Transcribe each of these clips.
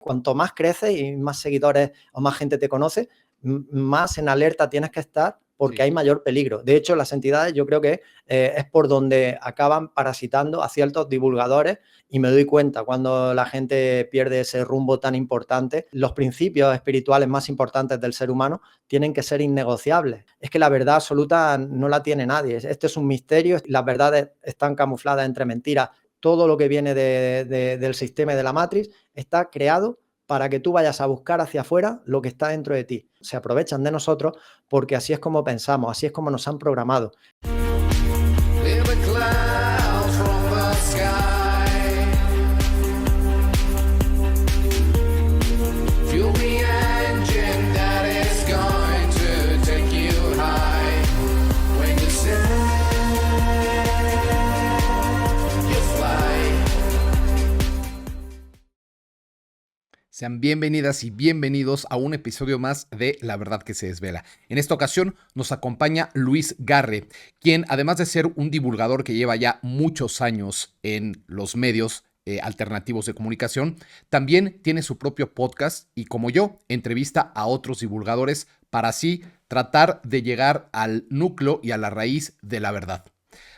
cuanto más creces y más seguidores o más gente te conoce, más en alerta tienes que estar porque hay mayor peligro. De hecho, las entidades yo creo que es por donde acaban parasitando a ciertos divulgadores y me doy cuenta cuando la gente pierde ese rumbo tan importante. Los principios espirituales más importantes del ser humano tienen que ser innegociables. Es que la verdad absoluta no la tiene nadie. Este es un misterio, las verdades están camufladas entre mentiras. Todo lo que viene del sistema y de la Matrix está creado para que tú vayas a buscar hacia afuera lo que está dentro de ti. Se aprovechan de nosotros porque así es como pensamos, así es como nos han programado. Sean bienvenidas y bienvenidos a un episodio más de La Verdad que se Desvela. En esta ocasión nos acompaña Luis Garre, quien además de ser un divulgador que lleva ya muchos años en los medios alternativos de comunicación, también tiene su propio podcast y, como yo, entrevista a otros divulgadores para así tratar de llegar al núcleo y a la raíz de la verdad.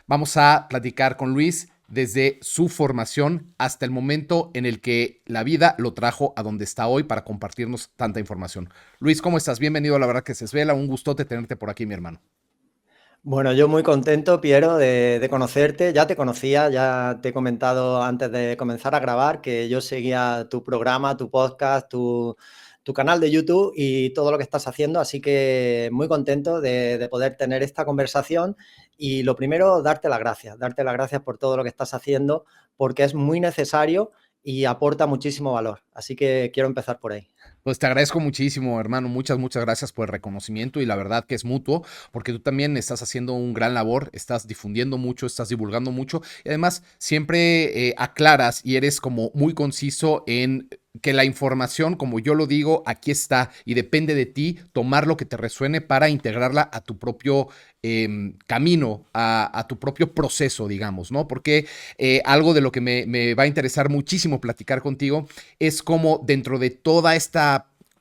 Vamos a platicar con Luis desde su formación hasta el momento en el que la vida lo trajo a donde está hoy para compartirnos tanta información. Luis, ¿cómo estás? Bienvenido a La Verdad que se Desvela. Un gustote tenerte por aquí, mi hermano. Bueno, yo muy contento, Piero, de conocerte. Ya te conocía, ya te he comentado antes de comenzar a grabar que yo seguía tu programa, tu podcast, tu canal de YouTube y todo lo que estás haciendo, así que muy contento de poder tener esta conversación y lo primero, darte las gracias por todo lo que estás haciendo porque es muy necesario y aporta muchísimo valor, así que quiero empezar por ahí. Pues te agradezco muchísimo, hermano. Muchas gracias por el reconocimiento y la verdad que es mutuo, porque tú también estás haciendo un gran labor, estás difundiendo mucho, estás divulgando mucho y además siempre aclaras y eres como muy conciso en que la información, como yo lo digo, aquí está y depende de ti tomar lo que te resuene para integrarla a tu propio camino, a tu propio proceso, digamos, ¿no? Porque algo de lo que me va a interesar muchísimo platicar contigo es cómo dentro de toda esta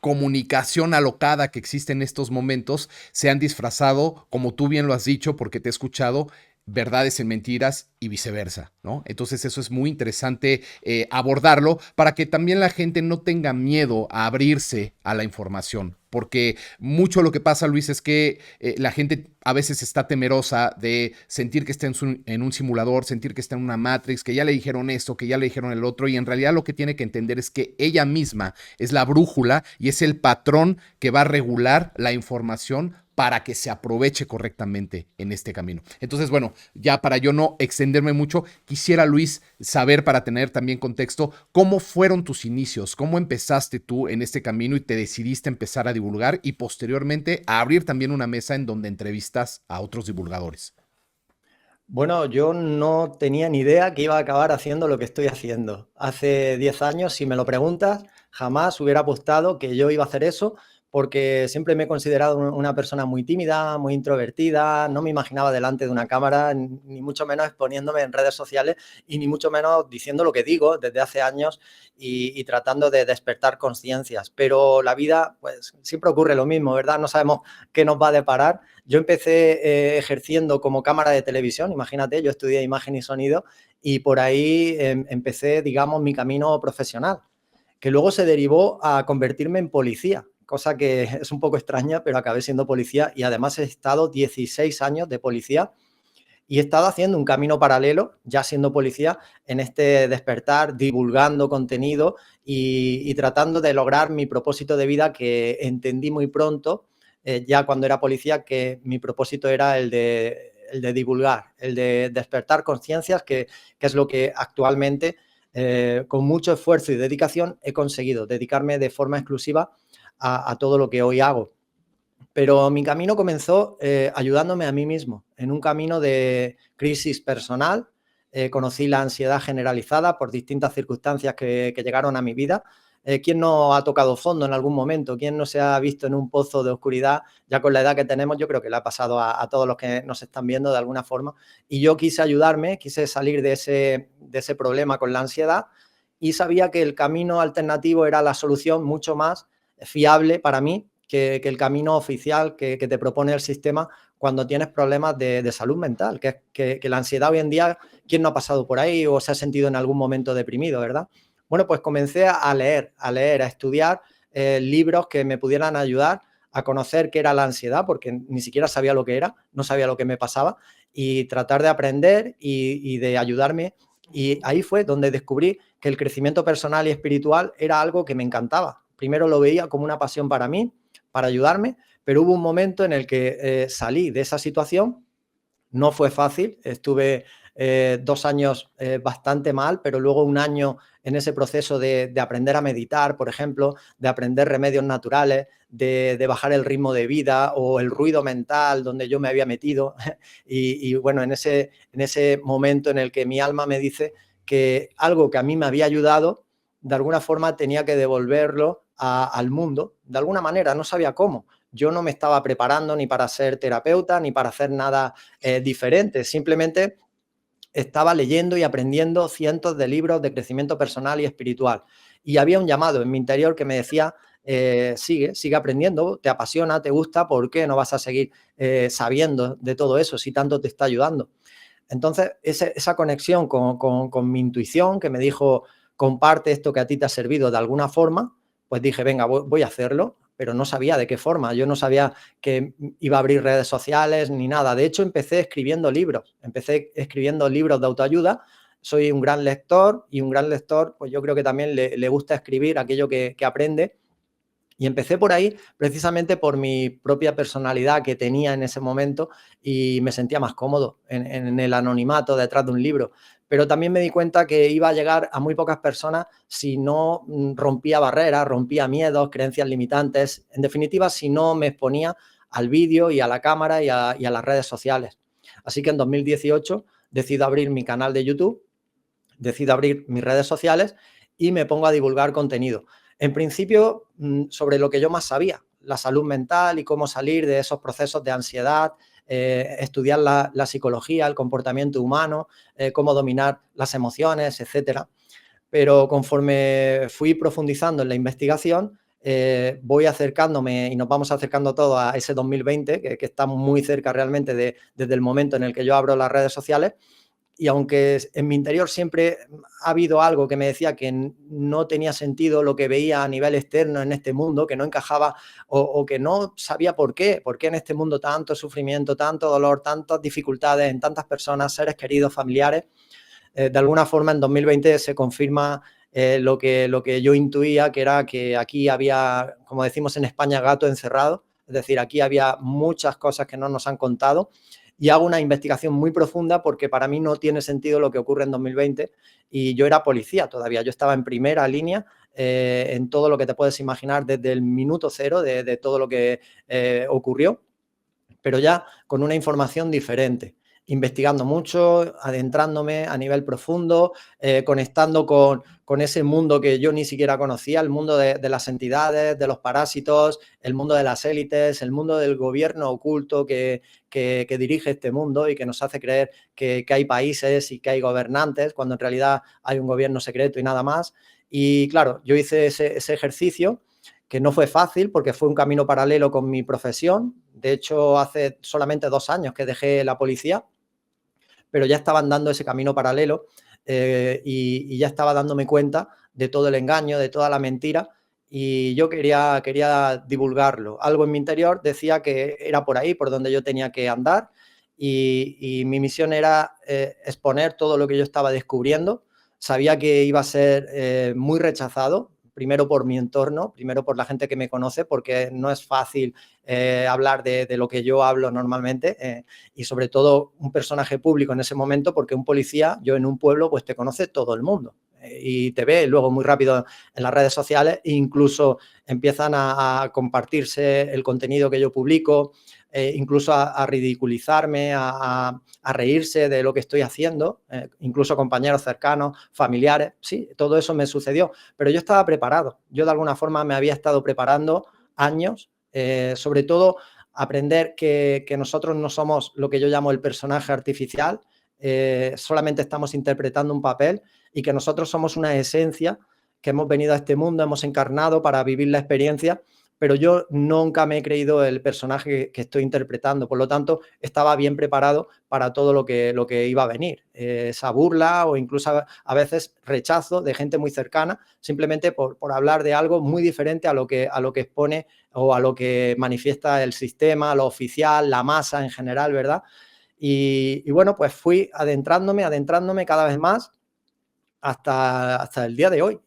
comunicación alocada que existe en estos momentos se han disfrazado, como tú bien lo has dicho, porque te he escuchado, verdades en mentiras y viceversa, ¿no? Entonces eso es muy interesante abordarlo para que también la gente no tenga miedo a abrirse a la información, porque mucho lo que pasa, Luis, es que la gente a veces está temerosa de sentir que está en un simulador, sentir que está en una Matrix, que ya le dijeron esto, que ya le dijeron el otro, y en realidad lo que tiene que entender es que ella misma es la brújula y es el patrón que va a regular la información para que se aproveche correctamente en este camino. Entonces, bueno, ya para yo no extenderme mucho, quisiera, Luis, saber, para tener también contexto, cómo fueron tus inicios, cómo empezaste tú en este camino y te decidiste empezar a divulgar y posteriormente a abrir también una mesa en donde entrevistas a otros divulgadores. Bueno, yo no tenía ni idea que iba a acabar haciendo lo que estoy haciendo. Hace 10 años, si me lo preguntas, jamás hubiera apostado que yo iba a hacer eso, porque siempre me he considerado una persona muy tímida, muy introvertida, no me imaginaba delante de una cámara, ni mucho menos exponiéndome en redes sociales y ni mucho menos diciendo lo que digo desde hace años y tratando de despertar conciencias. Pero la vida, pues siempre ocurre lo mismo, ¿verdad? No sabemos qué nos va a deparar. Yo empecé ejerciendo como cámara de televisión, imagínate, yo estudié imagen y sonido y por ahí empecé, digamos, mi camino profesional, que luego se derivó a convertirme en policía, cosa que es un poco extraña, pero acabé siendo policía y además he estado 16 años de policía y he estado haciendo un camino paralelo, ya siendo policía, en este despertar, divulgando contenido y tratando de lograr mi propósito de vida que entendí muy pronto, ya cuando era policía, que mi propósito era el de divulgar, el de despertar conciencias, que es lo que actualmente, con mucho esfuerzo y dedicación, he conseguido, dedicarme de forma exclusiva a todo lo que hoy hago. Pero mi camino comenzó ayudándome a mí mismo, en un camino de crisis personal. Conocí la ansiedad generalizada por distintas circunstancias que llegaron a mi vida. ¿Quién no ha tocado fondo en algún momento? ¿Quién no se ha visto en un pozo de oscuridad? Ya con la edad que tenemos, yo creo que le ha pasado a todos los que nos están viendo de alguna forma. Y yo quise ayudarme, quise salir de ese problema con la ansiedad y sabía que el camino alternativo era la solución mucho más fiable para mí que el camino oficial que te propone el sistema cuando tienes problemas de salud mental, que la ansiedad hoy en día, ¿quién no ha pasado por ahí o se ha sentido en algún momento deprimido, verdad? Bueno, pues comencé a leer, a estudiar libros que me pudieran ayudar a conocer qué era la ansiedad, porque ni siquiera sabía lo que era, no sabía lo que me pasaba, y tratar de aprender y de ayudarme. Y ahí fue donde descubrí que el crecimiento personal y espiritual era algo que me encantaba. Primero lo veía como una pasión para mí, para ayudarme, pero hubo un momento en el que salí de esa situación. No fue fácil, estuve 2 años bastante mal, pero luego un año en ese proceso de aprender a meditar, por ejemplo, de aprender remedios naturales, de bajar el ritmo de vida o el ruido mental donde yo me había metido. Y bueno, en ese momento en el que mi alma me dice que algo que a mí me había ayudado, de alguna forma tenía que devolverlo al mundo, de alguna manera, no sabía cómo. Yo no me estaba preparando ni para ser terapeuta, ni para hacer nada diferente. Simplemente estaba leyendo y aprendiendo cientos de libros de crecimiento personal y espiritual. Y había un llamado en mi interior que me decía, sigue aprendiendo, te apasiona, te gusta, ¿por qué no vas a seguir sabiendo de todo eso si tanto te está ayudando? Entonces, esa conexión con mi intuición que me dijo, comparte esto que a ti te ha servido de alguna forma, pues dije, venga, voy a hacerlo, pero no sabía de qué forma. Yo no sabía que iba a abrir redes sociales ni nada. De hecho, empecé escribiendo libros de autoayuda. Soy un gran lector y un gran lector, pues yo creo que también le gusta escribir aquello que aprende. Y empecé por ahí precisamente por mi propia personalidad que tenía en ese momento y me sentía más cómodo en el anonimato detrás de un libro. Pero también me di cuenta que iba a llegar a muy pocas personas si no rompía barreras, rompía miedos, creencias limitantes. En definitiva, si no me exponía al vídeo y a la cámara y a las redes sociales. Así que en 2018 decido abrir mi canal de YouTube, decido abrir mis redes sociales y me pongo a divulgar contenido. En principio, sobre lo que yo más sabía, la salud mental y cómo salir de esos procesos de ansiedad, estudiar la psicología, el comportamiento humano, cómo dominar las emociones, etcétera. Pero conforme fui profundizando en la investigación, voy acercándome y nos vamos acercando todos a ese 2020, que está muy cerca realmente desde el momento en el que yo abro las redes sociales. Y aunque en mi interior siempre ha habido algo que me decía que no tenía sentido lo que veía a nivel externo en este mundo, que no encajaba o que no sabía por qué en este mundo tanto sufrimiento, tanto dolor, tantas dificultades en tantas personas, seres queridos, familiares, de alguna forma en 2020 se confirma lo que yo intuía, que era que aquí había, como decimos en España, gato encerrado, es decir, aquí había muchas cosas que no nos han contado y hago una investigación muy profunda porque para mí no tiene sentido lo que ocurre en 2020 y yo era policía todavía, yo estaba en primera línea en todo lo que te puedes imaginar desde el minuto cero de todo lo que ocurrió, pero ya con una información diferente, investigando mucho, adentrándome a nivel profundo, conectando con ese mundo que yo ni siquiera conocía, el mundo de las entidades, de los parásitos, el mundo de las élites, el mundo del gobierno oculto que dirige este mundo y que nos hace creer que hay países y que hay gobernantes, cuando en realidad hay un gobierno secreto y nada más. Y claro, yo hice ese ejercicio que no fue fácil porque fue un camino paralelo con mi profesión. De hecho, hace solamente 2 años que dejé la policía, pero ya estaba andando ese camino paralelo y ya estaba dándome cuenta de todo el engaño, de toda la mentira y yo quería divulgarlo. Algo en mi interior decía que era por ahí, por donde yo tenía que andar y mi misión era exponer todo lo que yo estaba descubriendo. Sabía que iba a ser muy rechazado, primero por mi entorno, primero por la gente que me conoce, porque no es fácil hablar de lo que yo hablo normalmente y sobre todo un personaje público en ese momento, porque un policía, yo en un pueblo, pues te conoce todo el mundo y te ve luego muy rápido en las redes sociales e incluso empiezan a compartirse el contenido que yo publico, incluso a ridiculizarme, a reírse de lo que estoy haciendo, incluso compañeros cercanos, familiares, sí, todo eso me sucedió, pero yo estaba preparado, yo de alguna forma me había estado preparando años, sobre todo aprender que nosotros no somos lo que yo llamo el personaje artificial, solamente estamos interpretando un papel y que nosotros somos una esencia que hemos venido a este mundo, hemos encarnado para vivir la experiencia, pero yo nunca me he creído el personaje que estoy interpretando, por lo tanto estaba bien preparado para todo lo que iba a venir, esa burla o incluso a veces rechazo de gente muy cercana, simplemente por hablar de algo muy diferente a lo que expone o a lo que manifiesta el sistema, lo oficial, la masa en general, ¿verdad? Y bueno, pues fui adentrándome cada vez más hasta el día de hoy.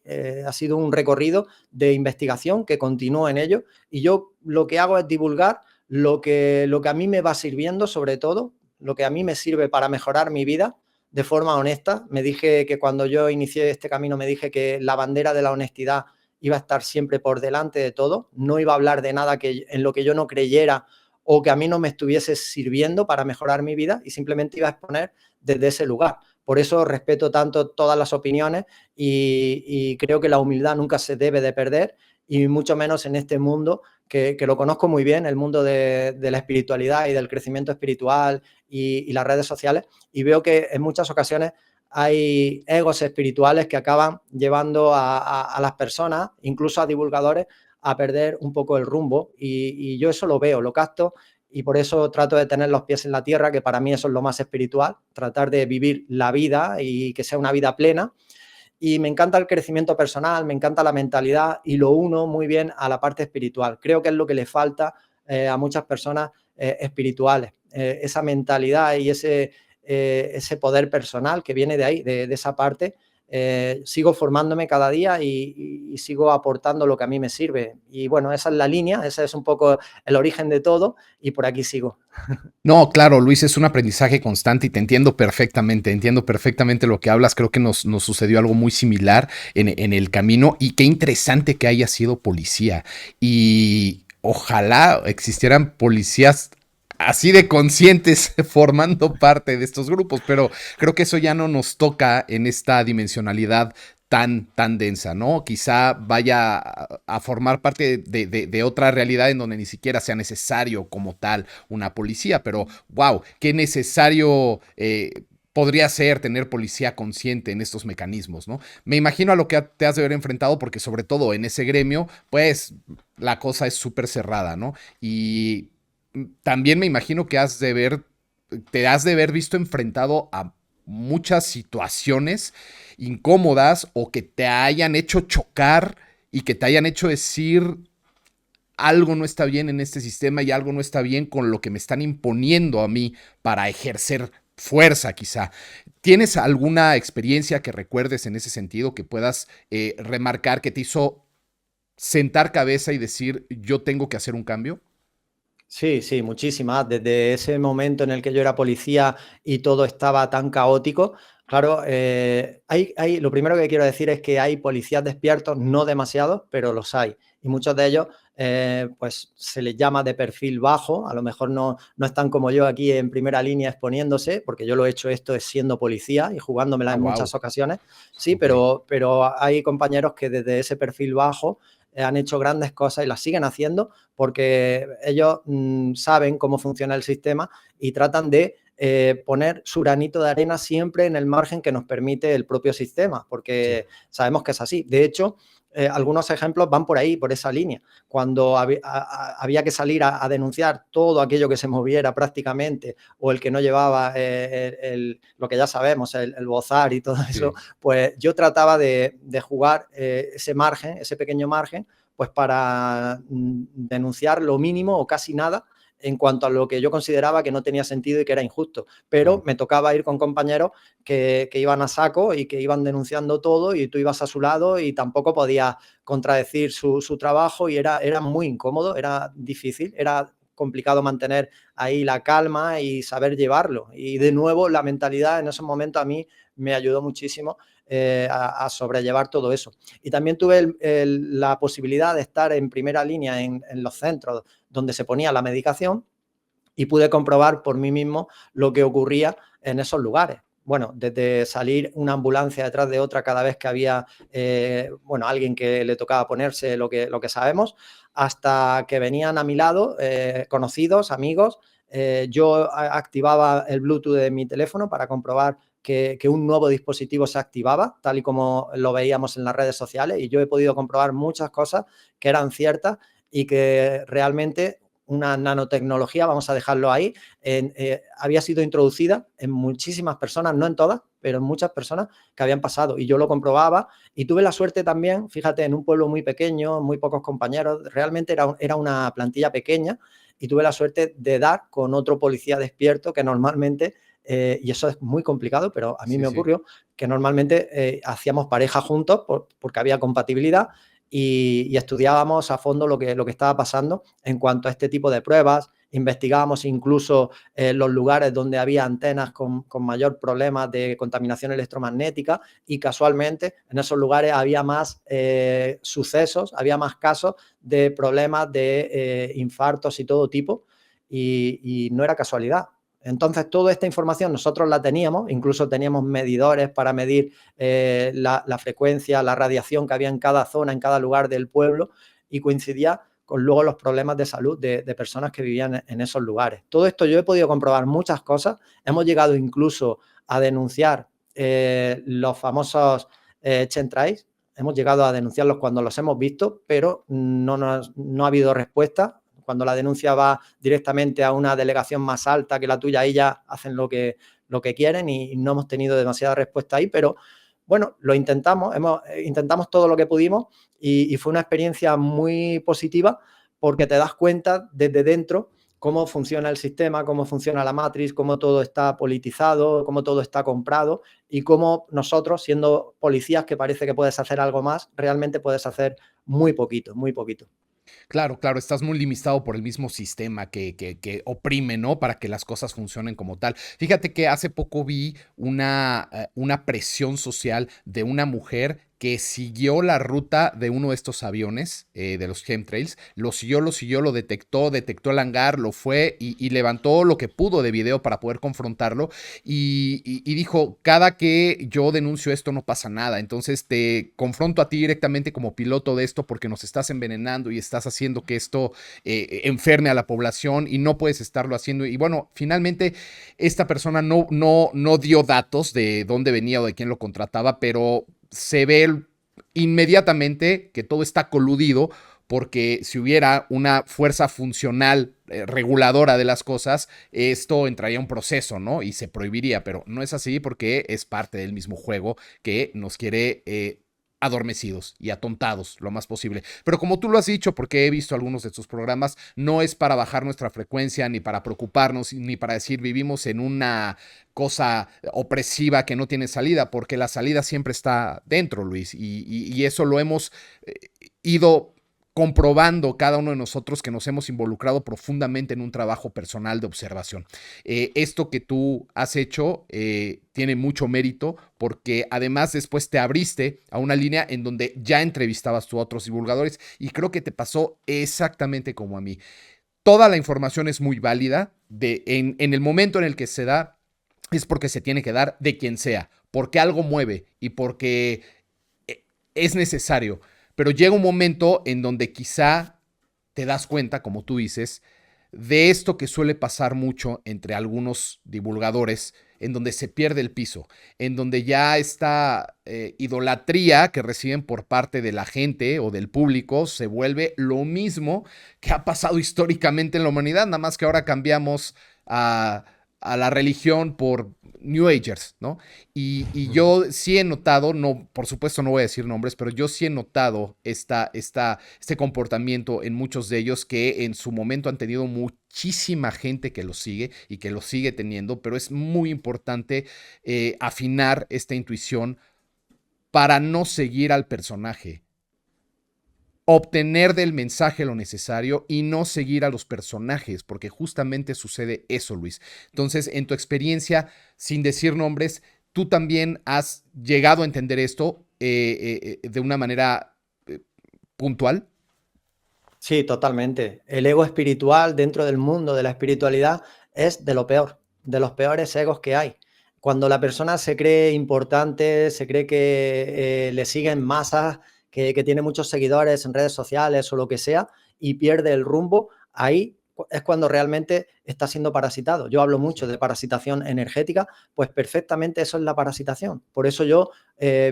Ha sido un recorrido de investigación que continúo en ello y yo lo que hago es divulgar lo que a mí me va sirviendo, sobre todo, lo que a mí me sirve para mejorar mi vida de forma honesta. Me dije que cuando yo inicié este camino, me dije que la bandera de la honestidad iba a estar siempre por delante de todo, no iba a hablar de nada en lo que yo no creyera o que a mí no me estuviese sirviendo para mejorar mi vida y simplemente iba a exponer desde ese lugar. Por eso respeto tanto todas las opiniones y creo que la humildad nunca se debe de perder y mucho menos en este mundo que lo conozco muy bien, el mundo de la espiritualidad y del crecimiento espiritual y las redes sociales, y veo que en muchas ocasiones hay egos espirituales que acaban llevando a las personas, incluso a divulgadores, a perder un poco el rumbo y yo eso lo veo, lo capto y por eso trato de tener los pies en la tierra, que para mí eso es lo más espiritual, tratar de vivir la vida y que sea una vida plena. Y me encanta el crecimiento personal, me encanta la mentalidad y lo uno muy bien a la parte espiritual. Creo que es lo que le falta a muchas personas espirituales, esa mentalidad y ese poder personal que viene de ahí, de esa parte. Sigo formándome cada día y sigo aportando lo que a mí me sirve. Y bueno, esa es la línea, ese es un poco el origen de todo y por aquí sigo. No, claro, Luis, es un aprendizaje constante y te entiendo perfectamente lo que hablas. Creo que nos sucedió algo muy similar en el camino y qué interesante que haya sido policía. Y ojalá existieran policías así de conscientes formando parte de estos grupos, pero creo que eso ya no nos toca en esta dimensionalidad tan densa, ¿no? Quizá vaya a formar parte de otra realidad en donde ni siquiera sea necesario como tal una policía, pero wow, qué necesario podría ser tener policía consciente en estos mecanismos, ¿no? Me imagino a lo que te has de haber enfrentado porque sobre todo en ese gremio, pues la cosa es súper cerrada, ¿no? Y también me imagino que te has de ver visto enfrentado a muchas situaciones incómodas o que te hayan hecho chocar y que te hayan hecho decir algo no está bien en este sistema y algo no está bien con lo que me están imponiendo a mí para ejercer fuerza quizá. ¿Tienes alguna experiencia que recuerdes en ese sentido que puedas remarcar que te hizo sentar cabeza y decir yo tengo que hacer un cambio? Sí, sí, muchísimas. Desde ese momento en el que yo era policía y todo estaba tan caótico, claro, lo primero que quiero decir es que hay policías despiertos, no demasiados, pero los hay. Y muchos de ellos, pues se les llama de perfil bajo, a lo mejor no están como yo aquí en primera línea exponiéndose, porque yo lo he hecho esto siendo policía y jugándomela Ah, en wow. muchas ocasiones, sí, Ok. pero hay compañeros que desde ese perfil bajo han hecho grandes cosas y las siguen haciendo porque ellos saben cómo funciona el sistema y tratan de poner su granito de arena siempre en el margen que nos permite el propio sistema, Sí. porque sabemos que es así. De hecho, algunos ejemplos van por ahí, por esa línea. Cuando había que salir a denunciar todo aquello que se moviera prácticamente o el que no llevaba lo que ya sabemos, el bozar y todo eso, Sí. pues yo trataba de jugar ese margen, ese pequeño margen, pues para denunciar lo mínimo o casi nada en cuanto a lo que yo consideraba que no tenía sentido y que era injusto. Pero Claro. me tocaba ir con compañeros que iban a saco y que iban denunciando todo y tú ibas a su lado y tampoco podías contradecir su trabajo y era muy incómodo, era difícil, era complicado mantener ahí la calma y saber llevarlo. Y de nuevo, la mentalidad en esos momentos a mí me ayudó muchísimo a sobrellevar todo eso. Y también tuve la posibilidad de estar en primera línea en los centros donde se ponía la medicación y pude comprobar por mí mismo lo que ocurría en esos lugares. Bueno, desde salir una ambulancia detrás de otra cada vez que había alguien que le tocaba ponerse lo que sabemos, hasta que venían a mi lado conocidos, amigos, yo activaba el Bluetooth de mi teléfono para comprobar que un nuevo dispositivo se activaba, tal y como lo veíamos en las redes sociales, y yo he podido comprobar muchas cosas que eran ciertas y que realmente una nanotecnología, vamos a dejarlo ahí, había sido introducida en muchísimas personas, no en todas, pero en muchas personas que habían pasado, y yo lo comprobaba y tuve la suerte también, fíjate, en un pueblo muy pequeño, muy pocos compañeros, realmente era una plantilla pequeña, y tuve la suerte de dar con otro policía despierto que normalmente, y eso es muy complicado, pero a mí Sí, me sí. ocurrió, que normalmente hacíamos pareja juntos porque había compatibilidad, y estudiábamos a fondo lo que estaba pasando en cuanto a este tipo de pruebas. Investigábamos incluso los lugares donde había antenas con mayor problema de contaminación electromagnética, y casualmente en esos lugares había más sucesos, había más casos de problemas de infartos y todo tipo, y no era casualidad. Entonces, toda esta información nosotros la teníamos, incluso teníamos medidores para medir la frecuencia, la radiación que había en cada zona, en cada lugar del pueblo, y coincidía con luego los problemas de salud de personas que vivían en esos lugares. Todo esto yo he podido comprobar muchas cosas. Hemos llegado incluso a denunciar los famosos chemtrails. Hemos llegado a denunciarlos cuando los hemos visto, pero no ha habido respuesta. Cuando la denuncia va directamente a una delegación más alta que la tuya, ahí ya hacen lo que quieren, y no hemos tenido demasiada respuesta ahí, pero bueno, lo intentamos, intentamos todo lo que pudimos, y fue una experiencia muy positiva porque te das cuenta desde dentro cómo funciona el sistema, cómo funciona la matriz, cómo todo está politizado, cómo todo está comprado, y cómo nosotros, siendo policías que parece que puedes hacer algo más, realmente puedes hacer muy poquito, muy poquito. Claro, claro, estás muy limitado por el mismo sistema que oprime, ¿no? Para que las cosas funcionen como tal. Fíjate que hace poco vi una presión social de una mujer que siguió la ruta de uno de estos aviones, de los chemtrails, lo detectó, detectó el hangar, lo fue y levantó lo que pudo de video para poder confrontarlo y dijo, cada que yo denuncio esto no pasa nada, entonces te confronto a ti directamente como piloto de esto porque nos estás envenenando y estás haciendo que esto enferme a la población y no puedes estarlo haciendo. Y bueno, finalmente esta persona no dio datos de dónde venía o de quién lo contrataba, pero se ve inmediatamente que todo está coludido porque si hubiera una fuerza funcional reguladora de las cosas, esto entraría a un proceso, ¿no? Y se prohibiría, pero no es así porque es parte del mismo juego que nos quiere adormecidos y atontados lo más posible. Pero como tú lo has dicho, porque he visto algunos de tus programas, no es para bajar nuestra frecuencia, ni para preocuparnos, ni para decir vivimos en una cosa opresiva que no tiene salida, porque la salida siempre está dentro, Luis, y eso lo hemos ido comprobando cada uno de nosotros que nos hemos involucrado profundamente en un trabajo personal de observación. Esto que tú has hecho tiene mucho mérito porque además después te abriste a una línea en donde ya entrevistabas tú a otros divulgadores y creo que te pasó exactamente como a mí. Toda la información es muy válida en el momento en el que se da es porque se tiene que dar de quien sea, porque algo mueve y porque es necesario. Pero llega un momento en donde quizá te das cuenta, como tú dices, de esto que suele pasar mucho entre algunos divulgadores, en donde se pierde el piso, en donde ya esta idolatría que reciben por parte de la gente o del público se vuelve lo mismo que ha pasado históricamente en la humanidad, nada más que ahora cambiamos a la religión por New Agers, ¿no? Y yo sí he notado, no, por supuesto no voy a decir nombres, pero yo sí he notado este comportamiento en muchos de ellos que en su momento han tenido muchísima gente que lo sigue y que lo sigue teniendo, pero es muy importante afinar esta intuición para no seguir al personaje, obtener del mensaje lo necesario y no seguir a los personajes, porque justamente sucede eso, Luis. Entonces, en tu experiencia, sin decir nombres, tú también has llegado a entender esto de una manera puntual. Sí, totalmente. El ego espiritual dentro del mundo de la espiritualidad es de lo peor, de los peores egos que hay. Cuando la persona se cree importante, se cree que le siguen masas, que tiene muchos seguidores en redes sociales o lo que sea, y pierde el rumbo, ahí es cuando realmente está siendo parasitado. Yo hablo mucho de parasitación energética, pues perfectamente eso es la parasitación. Por eso yo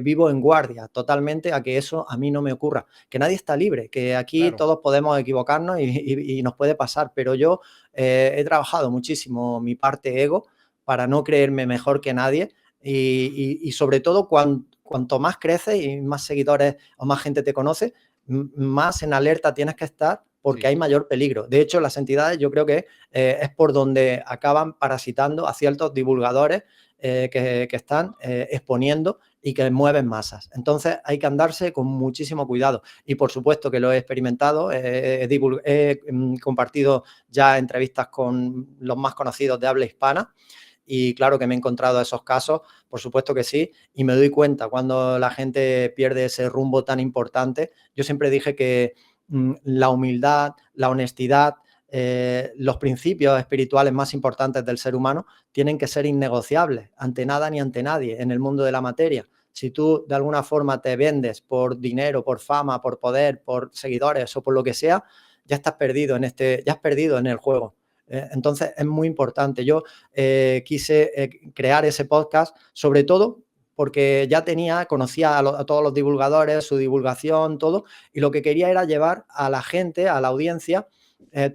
vivo en guardia totalmente a que eso a mí no me ocurra. Que nadie está libre, que aquí Claro. todos podemos equivocarnos y nos puede pasar, pero yo he trabajado muchísimo mi parte ego para no creerme mejor que nadie y sobre todo cuanto más creces y más seguidores o más gente te conoce, más en alerta tienes que estar porque Sí. hay mayor peligro. De hecho, las entidades yo creo que es por donde acaban parasitando a ciertos divulgadores que están exponiendo y que mueven masas. Entonces hay que andarse con muchísimo cuidado. Y por supuesto que lo he experimentado, he compartido ya entrevistas con los más conocidos de habla hispana y claro que me he encontrado esos casos, por supuesto que sí, y me doy cuenta cuando la gente pierde ese rumbo tan importante. Yo siempre dije que la humildad, la honestidad, los principios espirituales más importantes del ser humano tienen que ser innegociables ante nada ni ante nadie en el mundo de la materia. Si tú de alguna forma te vendes por dinero, por fama, por poder, por seguidores o por lo que sea, ya estás perdido ya has perdido en el juego. Entonces es muy importante. Yo quise crear ese podcast sobre todo porque ya conocía a todos los divulgadores, su divulgación, todo, y lo que quería era llevar a la gente, a la audiencia,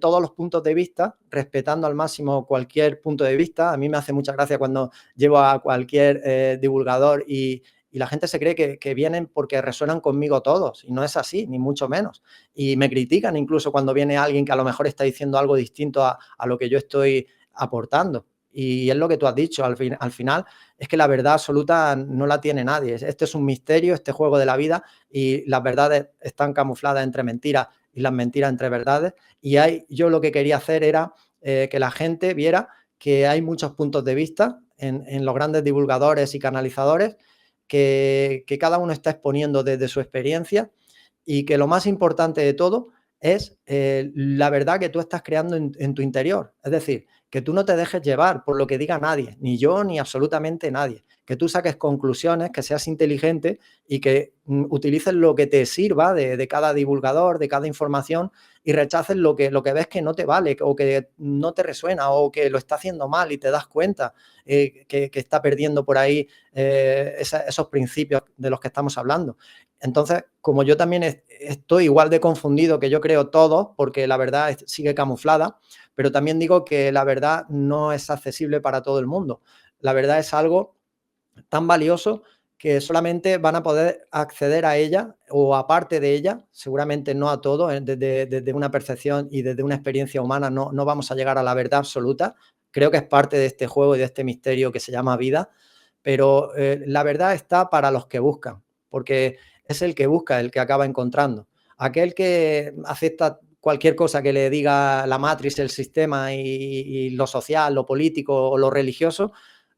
todos los puntos de vista, respetando al máximo cualquier punto de vista. A mí me hace mucha gracia cuando llevo a cualquier divulgador y la gente se cree que vienen porque resuenan conmigo todos, y no es así, ni mucho menos. Y me critican incluso cuando viene alguien que a lo mejor está diciendo algo distinto a lo que yo estoy aportando. Y es lo que tú has dicho, al final es que la verdad absoluta no la tiene nadie. Este es un misterio, este juego de la vida, y las verdades están camufladas entre mentiras y las mentiras entre verdades. Y yo lo que quería hacer era que la gente viera que hay muchos puntos de vista en los grandes divulgadores y canalizadores, que cada uno está exponiendo desde su experiencia y que lo más importante de todo es la verdad que tú estás creando en tu interior. Es decir, que tú no te dejes llevar por lo que diga nadie, ni yo ni absolutamente nadie. Que tú saques conclusiones, que seas inteligente y que utilices lo que te sirva de cada divulgador, de cada información y rechaces lo que ves que no te vale o que no te resuena o que lo está haciendo mal y te das cuenta que está perdiendo por ahí esos principios de los que estamos hablando. Entonces, como yo también estoy igual de confundido que yo creo todos, porque la verdad sigue camuflada, pero también digo que la verdad no es accesible para todo el mundo. La verdad es algo tan valioso que solamente van a poder acceder a ella o a parte de ella, seguramente no a todo, desde una percepción y desde una experiencia humana no vamos a llegar a la verdad absoluta. Creo que es parte de este juego y de este misterio que se llama vida, pero la verdad está para los que buscan, porque es el que busca, el que acaba encontrando. Aquel que acepta cualquier cosa que le diga la matriz, el sistema y lo social, lo político o lo religioso,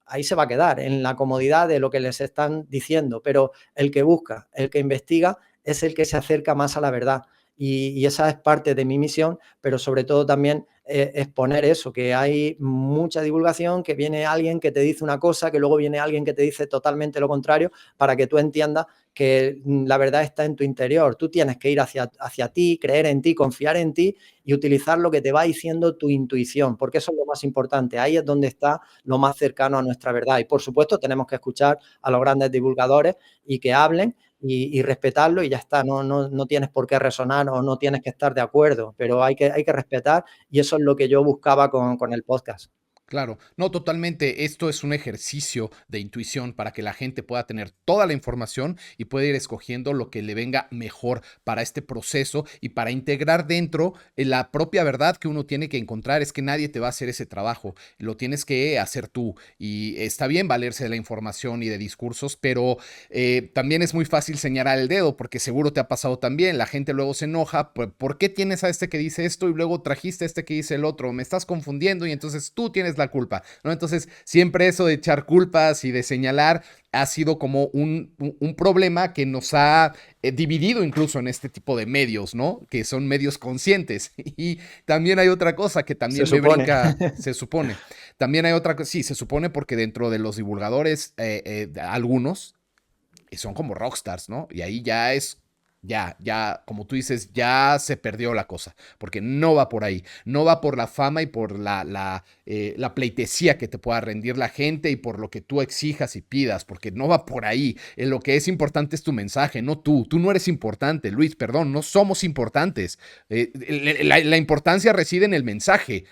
ahí se va a quedar, en la comodidad de lo que les están diciendo, pero el que busca, el que investiga, es el que se acerca más a la verdad. Y esa es parte de mi misión, pero sobre todo también exponer eso, que hay mucha divulgación, que viene alguien que te dice una cosa, que luego viene alguien que te dice totalmente lo contrario, para que tú entiendas que la verdad está en tu interior. Tú tienes que ir hacia ti, creer en ti, confiar en ti y utilizar lo que te va diciendo tu intuición, porque eso es lo más importante. Ahí es donde está lo más cercano a nuestra verdad. Y por supuesto tenemos que escuchar a los grandes divulgadores y que hablen y respetarlo y ya está. No tienes por qué resonar o no tienes que estar de acuerdo, pero hay que respetar y eso es lo que yo buscaba con el podcast. Claro, no, totalmente. Esto es un ejercicio de intuición para que la gente pueda tener toda la información y pueda ir escogiendo lo que le venga mejor para este proceso y para integrar dentro la propia verdad que uno tiene que encontrar. Es que nadie te va a hacer ese trabajo, lo tienes que hacer tú. Y está bien valerse de la información y de discursos, pero también es muy fácil señalar el dedo porque seguro te ha pasado también. La gente luego se enoja, ¿por qué tienes a este que dice esto y luego trajiste a este que dice el otro? Me estás confundiendo y entonces tú tienes la culpa, ¿no? Entonces, siempre eso de echar culpas y de señalar ha sido como un problema que nos ha dividido incluso en este tipo de medios, ¿no? Que son medios conscientes. Y también hay otra cosa que Se también me supone. brinca, se supone. También hay otra cosa, sí, se supone porque dentro de los divulgadores, algunos son como rockstars, ¿no? Y ahí ya es ya, como tú dices, ya se perdió la cosa, porque no va por ahí, no va por la fama y por la pleitesía que te pueda rendir la gente y por lo que tú exijas y pidas, porque no va por ahí. Lo que es importante es tu mensaje, no tú no eres importante, Luis, perdón, no somos importantes. La importancia reside en el mensaje.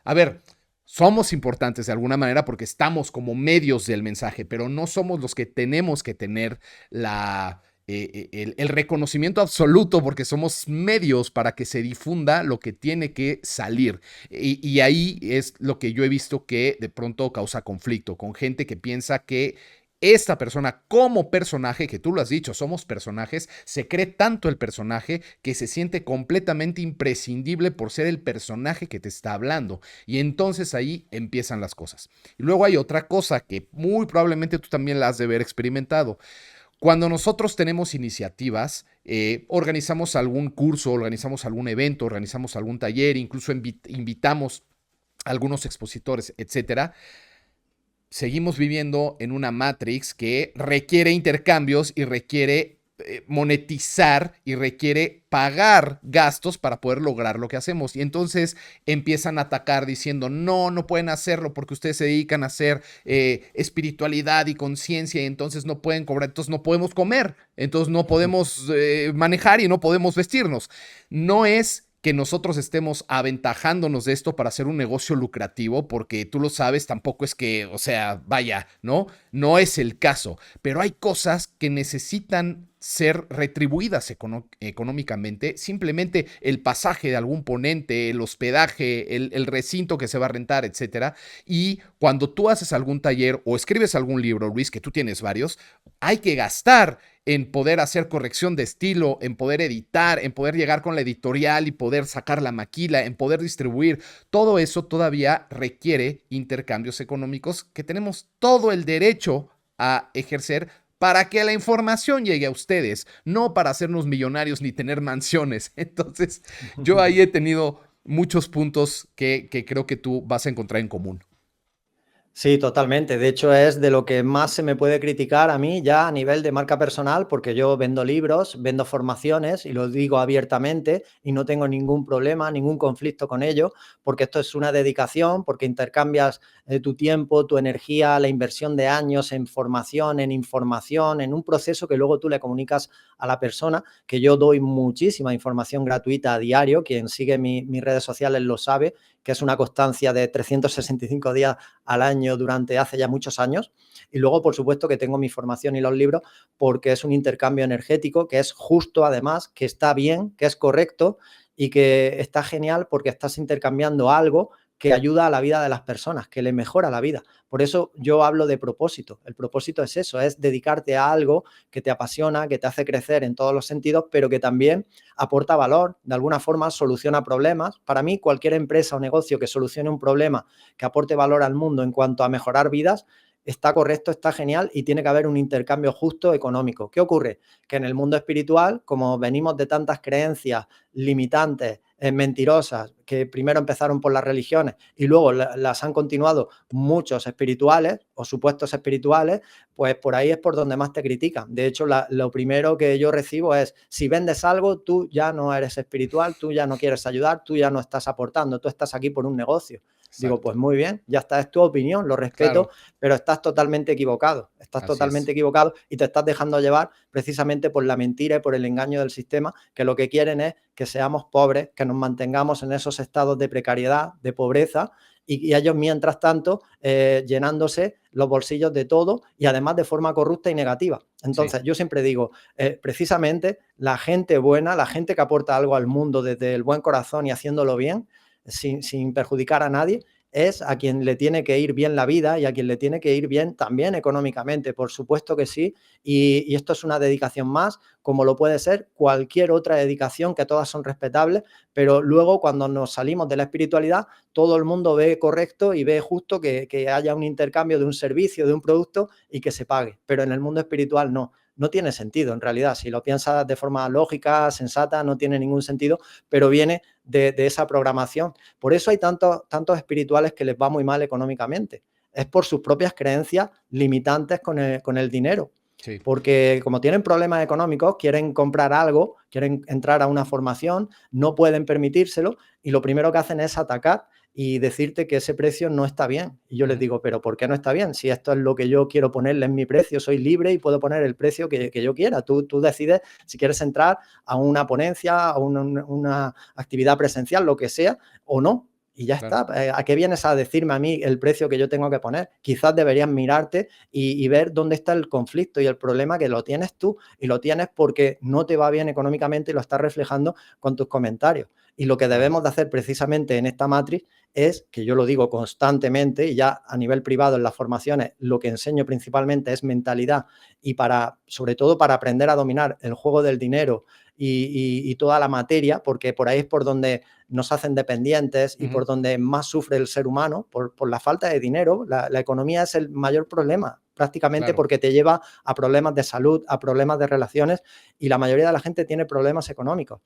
A ver, somos importantes de alguna manera porque estamos como medios del mensaje, pero no somos los que tenemos que tener el reconocimiento absoluto porque somos medios para que se difunda lo que tiene que salir. Y ahí es lo que yo he visto que de pronto causa conflicto con gente que piensa que esta persona como personaje, que tú lo has dicho, somos personajes, se cree tanto el personaje que se siente completamente imprescindible por ser el personaje que te está hablando. Y entonces ahí empiezan las cosas. Y luego hay otra cosa que muy probablemente tú también la has de haber experimentado. Cuando nosotros tenemos iniciativas, organizamos algún curso, organizamos algún evento, organizamos algún taller, incluso invitamos a algunos expositores, etcétera, seguimos viviendo en una matrix que requiere intercambios y requiere monetizar y requiere pagar gastos para poder lograr lo que hacemos. Y entonces empiezan a atacar diciendo, no, no pueden hacerlo porque ustedes se dedican a hacer espiritualidad y conciencia y entonces no pueden cobrar, entonces no podemos comer, entonces no podemos manejar y no podemos vestirnos. No es que nosotros estemos aventajándonos de esto para hacer un negocio lucrativo, porque tú lo sabes, tampoco es que, o sea, vaya, ¿no? No es el caso, pero hay cosas que necesitan ser retribuidas económicamente, simplemente el pasaje de algún ponente, el hospedaje, el recinto que se va a rentar, etcétera. Y cuando tú haces algún taller o escribes algún libro, Luis, que tú tienes varios, hay que gastar en poder hacer corrección de estilo, en poder editar, en poder llegar con la editorial y poder sacar la maquila, en poder distribuir. Todo eso todavía requiere intercambios económicos que tenemos todo el derecho a ejercer para que la información llegue a ustedes, no para hacernos millonarios ni tener mansiones. Entonces, yo ahí he tenido muchos puntos que creo que tú vas a encontrar en común. Sí, totalmente. De hecho, es de lo que más se me puede criticar a mí ya a nivel de marca personal, porque yo vendo libros, vendo formaciones y lo digo abiertamente y no tengo ningún problema, ningún conflicto con ello, porque esto es una dedicación, porque intercambias tu tiempo, tu energía, la inversión de años en formación, en información, en un proceso que luego tú le comunicas a la persona, que yo doy muchísima información gratuita a diario. Quien sigue mis redes sociales lo sabe, que es una constancia de 365 días al año durante hace ya muchos años. Y luego, por supuesto, que tengo mi formación y los libros porque es un intercambio energético que es justo, además, que está bien, que es correcto y que está genial porque estás intercambiando algo que ayuda a la vida de las personas, que le mejora la vida. Por eso yo hablo de propósito. El propósito es eso, es dedicarte a algo que te apasiona, que te hace crecer en todos los sentidos, pero que también aporta valor, de alguna forma soluciona problemas. Para mí, cualquier empresa o negocio que solucione un problema, que aporte valor al mundo en cuanto a mejorar vidas, está correcto, está genial y tiene que haber un intercambio justo económico. ¿Qué ocurre? Que en el mundo espiritual, como venimos de tantas creencias limitantes, mentirosas, que primero empezaron por las religiones y luego las han continuado muchos espirituales o supuestos espirituales, pues por ahí es por donde más te critican. De hecho, lo primero que yo recibo es, si vendes algo, tú ya no eres espiritual, tú ya no quieres ayudar, tú ya no estás aportando, tú estás aquí por un negocio. Digo, pues Exacto. muy bien, ya está, es tu opinión, lo respeto, Claro, pero estás totalmente así es. y te estás dejando llevar precisamente por la mentira y por el engaño del sistema, que lo que quieren es que seamos pobres, que nos mantengamos en esos estados de precariedad, de pobreza, y ellos mientras tanto llenándose los bolsillos de todo y además de forma corrupta y negativa. Sí. Entonces yo siempre digo, precisamente la gente buena, la gente que aporta algo al mundo desde el buen corazón y haciéndolo bien, sin perjudicar a nadie, es a quien le tiene que ir bien la vida y a quien le tiene que ir bien también económicamente, por supuesto que sí, y esto es una dedicación más, como lo puede ser cualquier otra dedicación, que todas son respetables, pero luego cuando nos salimos de la espiritualidad, todo el mundo ve correcto y ve justo que haya un intercambio de un servicio, de un producto y que se pague, pero en el mundo espiritual no. No tiene sentido, en realidad, si lo piensas de forma lógica, sensata, no tiene ningún sentido, pero viene de esa programación. Por eso hay tantos espirituales que les va muy mal económicamente. Es por sus propias creencias limitantes con el dinero. Sí, porque como tienen problemas económicos, quieren comprar algo, quieren entrar a una formación, no pueden permitírselo y lo primero que hacen es atacar y decirte que ese precio no está bien. Y yo les ujú, digo, pero ¿por qué no está bien? Si esto es lo que yo quiero ponerle en mi precio, soy libre y puedo poner el precio que yo quiera. Tú decides si quieres entrar a una ponencia, a una actividad presencial, lo que sea, o no. Y ya claro. está. ¿A qué vienes a decirme a mí el precio que yo tengo que poner? Quizás deberías mirarte y ver dónde está el conflicto y el problema, que lo tienes tú y lo tienes porque no te va bien económicamente y lo estás reflejando con tus comentarios. Y lo que Claro. debemos de hacer precisamente en esta matriz es, que yo lo digo constantemente y ya a nivel privado en las formaciones lo que enseño principalmente es mentalidad y sobre todo para aprender a dominar el juego del dinero y toda la materia, porque por ahí es por donde nos hacen dependientes y Ujú, por donde más sufre el ser humano, por la falta de dinero. La economía es el mayor problema, prácticamente claro. porque te lleva a problemas de salud, a problemas de relaciones y la mayoría de la gente tiene problemas económicos.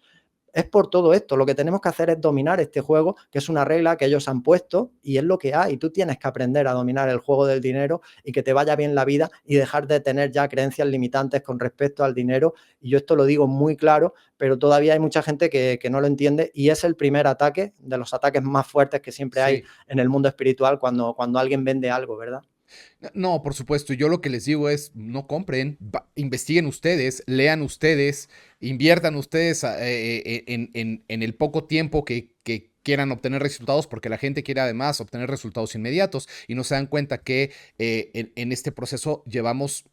Es por todo esto, lo que tenemos que hacer es dominar este juego, que es una regla que ellos han puesto y es lo que hay. Tú tienes que aprender a dominar el juego del dinero y que te vaya bien la vida y dejar de tener ya creencias limitantes con respecto al dinero. Y yo esto lo digo muy claro, pero todavía hay mucha gente que no lo entiende y es el primer ataque, de los ataques más fuertes que siempre hay Sí. en el mundo espiritual cuando alguien vende algo, ¿verdad? No, por supuesto. Yo lo que les digo es, no compren, investiguen ustedes, lean ustedes, inviertan ustedes en el poco tiempo que quieran obtener resultados, porque la gente quiere además obtener resultados inmediatos y no se dan cuenta que en este proceso llevamos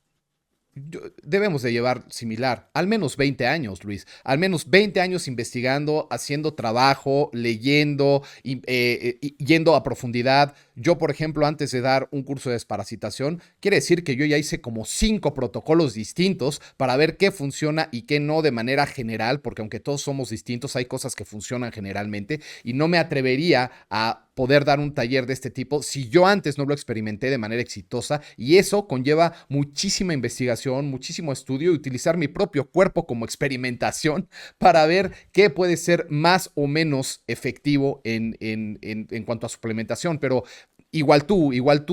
debemos de llevar similar, al menos 20 años, Luis, al menos 20 años investigando, haciendo trabajo, leyendo, yendo a profundidad. Yo, por ejemplo, antes de dar un curso de desparasitación, quiere decir que yo ya hice como 5 protocolos distintos para ver qué funciona y qué no de manera general, porque aunque todos somos distintos, hay cosas que funcionan generalmente y no me atrevería a poder dar un taller de este tipo si yo antes no lo experimenté de manera exitosa, y eso conlleva muchísima investigación, muchísimo estudio y utilizar mi propio cuerpo como experimentación para ver qué puede ser más o menos efectivo en cuanto a suplementación. Pero igual tú,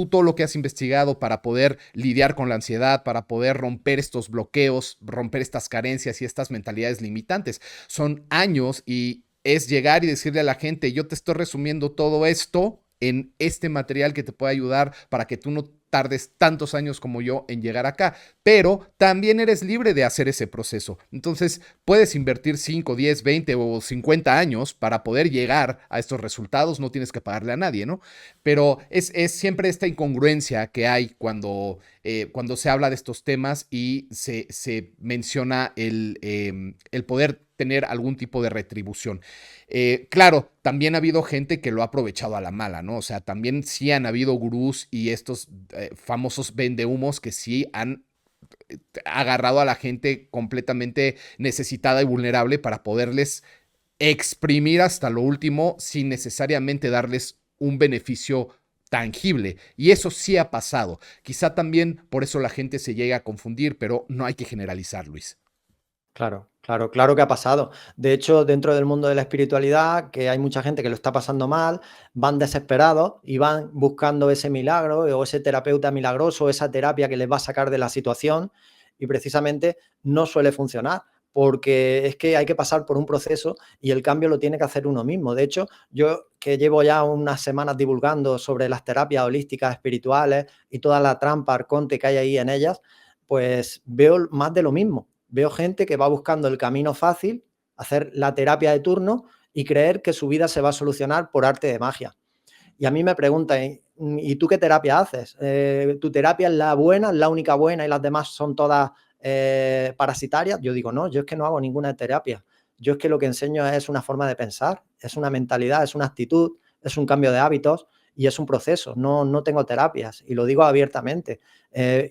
todo lo que has investigado para poder lidiar con la ansiedad, para poder romper estos bloqueos, romper estas carencias y estas mentalidades limitantes, son años y es llegar y decirle a la gente, yo te estoy resumiendo todo esto en este material que te puede ayudar para que tú no tardes tantos años como yo en llegar acá, pero también eres libre de hacer ese proceso. Entonces, puedes invertir 5, 10, 20 o 50 años para poder llegar a estos resultados, no tienes que pagarle a nadie, ¿no? Pero es siempre esta incongruencia que hay cuando se habla de estos temas y se menciona el poder tener algún tipo de retribución. Claro, también ha habido gente que lo ha aprovechado a la mala, ¿no? O sea, también sí han habido gurús y estos famosos vendehumos que sí han agarrado a la gente completamente necesitada y vulnerable para poderles exprimir hasta lo último sin necesariamente darles un beneficio tangible. Y eso sí ha pasado. Quizá también por eso la gente se llega a confundir, pero no hay que generalizar, Luis. Claro, claro, claro que ha pasado. De hecho, dentro del mundo de la espiritualidad, que hay mucha gente que lo está pasando mal, van desesperados y van buscando ese milagro o ese terapeuta milagroso, esa terapia que les va a sacar de la situación y precisamente no suele funcionar porque es que hay que pasar por un proceso y el cambio lo tiene que hacer uno mismo. De hecho, yo que llevo ya unas semanas divulgando sobre las terapias holísticas espirituales y toda la trampa arconte que hay ahí en ellas, pues veo más de lo mismo. Veo gente que va buscando el camino fácil, hacer la terapia de turno y creer que su vida se va a solucionar por arte de magia. Y a mí me preguntan, ¿y tú qué terapia haces? ¿Tu terapia es la buena, es la única buena y las demás son todas parasitarias? Yo digo, no, yo es que no hago ninguna terapia. Yo es que lo que enseño es una forma de pensar, es una mentalidad, es una actitud, es un cambio de hábitos y es un proceso. No, no tengo terapias y lo digo abiertamente.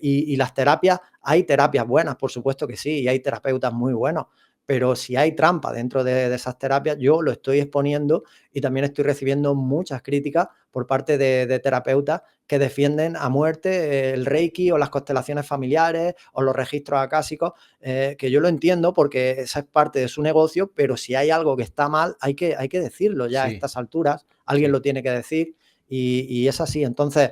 Y las terapias, hay terapias buenas, por supuesto que sí, y hay terapeutas muy buenos, pero si hay trampa dentro de esas terapias, yo lo estoy exponiendo y también estoy recibiendo muchas críticas por parte de terapeutas que defienden a muerte el Reiki o las constelaciones familiares o los registros acásicos, que yo lo entiendo porque esa es parte de su negocio, pero si hay algo que está mal, hay que decirlo ya a Sí, estas alturas, alguien sí. lo tiene que decir y es así. Entonces,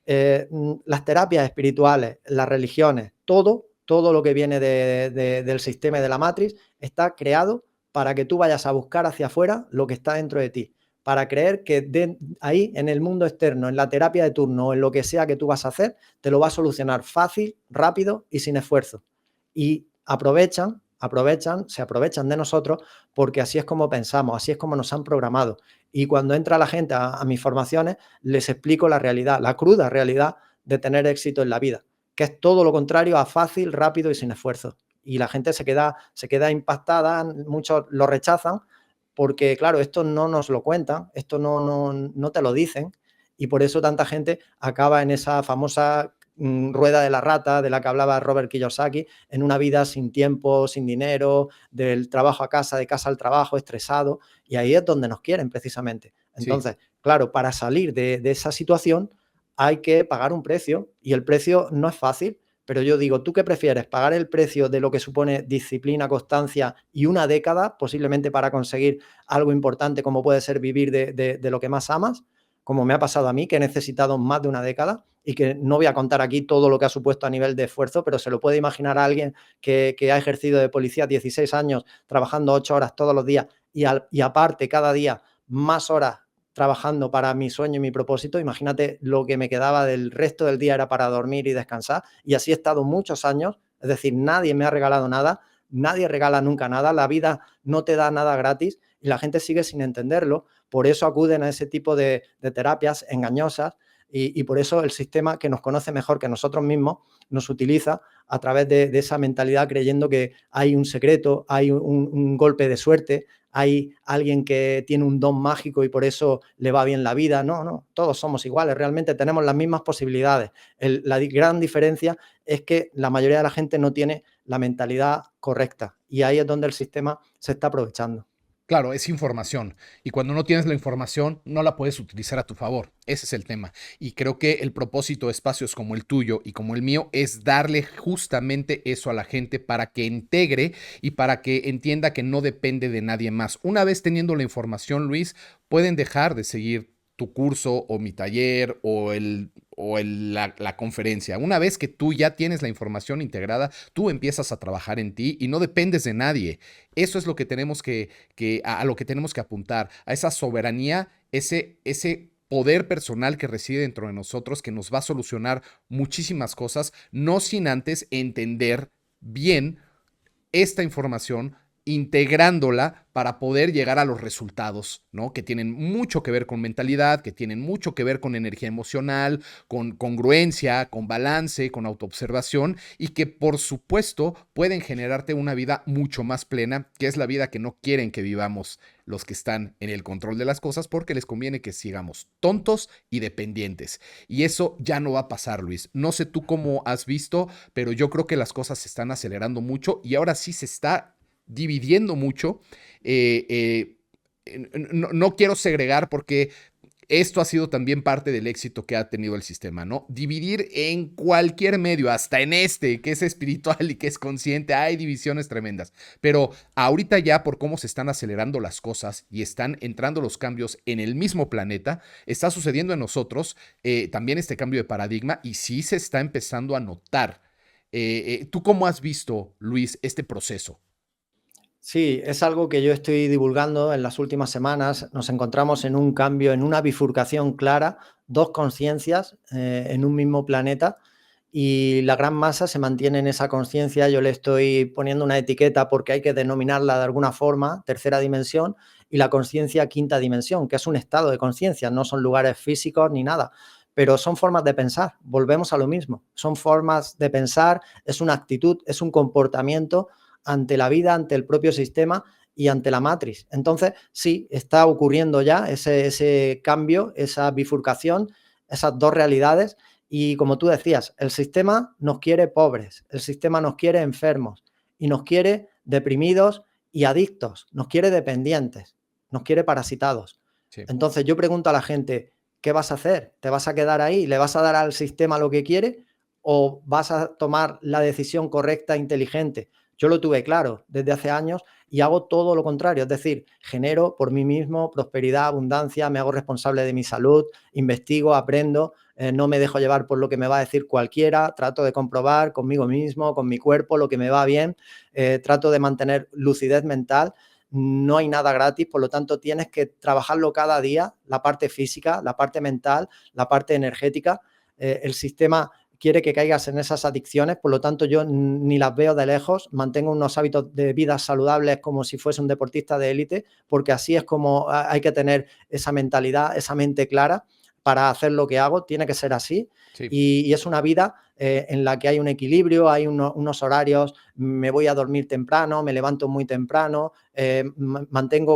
las terapias espirituales, las religiones, todo todo lo que viene del sistema y de la matriz está creado para que tú vayas a buscar hacia afuera lo que está dentro de ti, para creer que ahí en el mundo externo, en la terapia de turno o en lo que sea que tú vas a hacer, te lo va a solucionar fácil, rápido y sin esfuerzo. Y se aprovechan de nosotros porque así es como pensamos, así es como nos han programado. Y cuando entra la gente a mis formaciones, les explico la realidad, la cruda realidad de tener éxito en la vida, que es todo lo contrario a fácil, rápido y sin esfuerzo. Y la gente se queda impactada, muchos lo rechazan, porque claro, esto no nos lo cuentan, esto no te lo dicen, y por eso tanta gente acaba en esa famosa rueda de la rata de la que hablaba Robert Kiyosaki, en una vida sin tiempo, sin dinero, del trabajo a casa, de casa al trabajo, estresado, y ahí es donde nos quieren precisamente. Sí. Entonces, claro, para salir de esa situación hay que pagar un precio, y el precio no es fácil, pero yo digo, ¿tú qué prefieres? ¿Pagar el precio de lo que supone disciplina, constancia y una década, posiblemente para conseguir algo importante como puede ser vivir de lo que más amas? Como me ha pasado a mí, que he necesitado más de una década y que no voy a contar aquí todo lo que ha supuesto a nivel de esfuerzo, pero se lo puede imaginar a alguien que ha ejercido de policía 16 años, trabajando 8 horas todos los días y aparte cada día más horas trabajando para mi sueño y mi propósito. Imagínate lo que me quedaba del resto del día era para dormir y descansar, y así he estado muchos años. Es decir, nadie me ha regalado nada, nadie regala nunca nada, la vida no te da nada gratis y la gente sigue sin entenderlo. Por eso acuden a ese tipo de terapias engañosas y por eso el sistema, que nos conoce mejor que nosotros mismos, nos utiliza a través de esa mentalidad, creyendo que hay un secreto, hay un golpe de suerte, hay alguien que tiene un don mágico y por eso le va bien la vida. No, no, todos somos iguales, realmente tenemos las mismas posibilidades. La gran diferencia es que la mayoría de la gente no tiene la mentalidad correcta y ahí es donde el sistema se está aprovechando. Claro, es información. Y cuando no tienes la información, no la puedes utilizar a tu favor. Ese es el tema. Y creo que el propósito de espacios como el tuyo y como el mío es darle justamente eso a la gente para que integre y para que entienda que no depende de nadie más. Una vez teniendo la información, Luis, pueden dejar de seguir tu curso o mi taller o la conferencia. Una vez que tú ya tienes la información integrada, tú empiezas a trabajar en ti y no dependes de nadie. Eso es lo que tenemos a lo que tenemos que apuntar, a esa soberanía, ese poder personal que reside dentro de nosotros, que nos va a solucionar muchísimas cosas, no sin antes entender bien esta información, integrándola para poder llegar a los resultados, ¿no? Que tienen mucho que ver con mentalidad, que tienen mucho que ver con energía emocional, con congruencia, con balance, con autoobservación y que por supuesto pueden generarte una vida mucho más plena, que es la vida que no quieren que vivamos los que están en el control de las cosas, porque les conviene que sigamos tontos y dependientes. Y eso ya no va a pasar, Luis. No sé tú cómo has visto, pero yo creo que las cosas se están acelerando mucho y ahora sí se está dividiendo mucho. Eh, no quiero segregar porque esto ha sido también parte del éxito que ha tenido el sistema, ¿no? Dividir en cualquier medio, hasta en este, que es espiritual y que es consciente, hay divisiones tremendas. Pero ahorita ya por cómo se están acelerando las cosas y están entrando los cambios en el mismo planeta, está sucediendo en nosotros también este cambio de paradigma y sí se está empezando a notar. ¿Tú cómo has visto, Luis, este proceso? Sí, es algo que yo estoy divulgando en las últimas semanas. Nos encontramos en un cambio, en una bifurcación clara, dos conciencias en un mismo planeta, y la gran masa se mantiene en esa conciencia. Yo le estoy poniendo una etiqueta porque hay que denominarla de alguna forma, tercera dimensión, y la conciencia quinta dimensión, que es un estado de conciencia, no son lugares físicos ni nada, pero son formas de pensar. Volvemos a lo mismo, son formas de pensar, es una actitud, es un comportamiento ante la vida, ante el propio sistema y ante la matriz. Entonces, sí, está ocurriendo ya ese cambio, esa bifurcación, esas dos realidades. Y como tú decías, el sistema nos quiere pobres, el sistema nos quiere enfermos y nos quiere deprimidos y adictos, nos quiere dependientes, nos quiere parasitados. Sí. Entonces yo pregunto a la gente, ¿qué vas a hacer? ¿Te vas a quedar ahí? ¿Le vas a dar al sistema lo que quiere? ¿O vas a tomar la decisión correcta, inteligente, Yo lo tuve claro desde hace años y hago todo lo contrario, es decir, genero por mí mismo prosperidad, abundancia, me hago responsable de mi salud, investigo, aprendo, no me dejo llevar por lo que me va a decir cualquiera, trato de comprobar conmigo mismo, con mi cuerpo, lo que me va bien, trato de mantener lucidez mental. No hay nada gratis, por lo tanto tienes que trabajarlo cada día, la parte física, la parte mental, la parte energética. El sistema quiere que caigas en esas adicciones, por lo tanto yo ni las veo de lejos, mantengo unos hábitos de vida saludables como si fuese un deportista de élite, porque así es como hay que tener esa mentalidad, esa mente clara para hacer lo que hago, tiene que ser así. Sí. Y es una vida en la que hay un equilibrio, hay unos horarios, me voy a dormir temprano, me levanto muy temprano,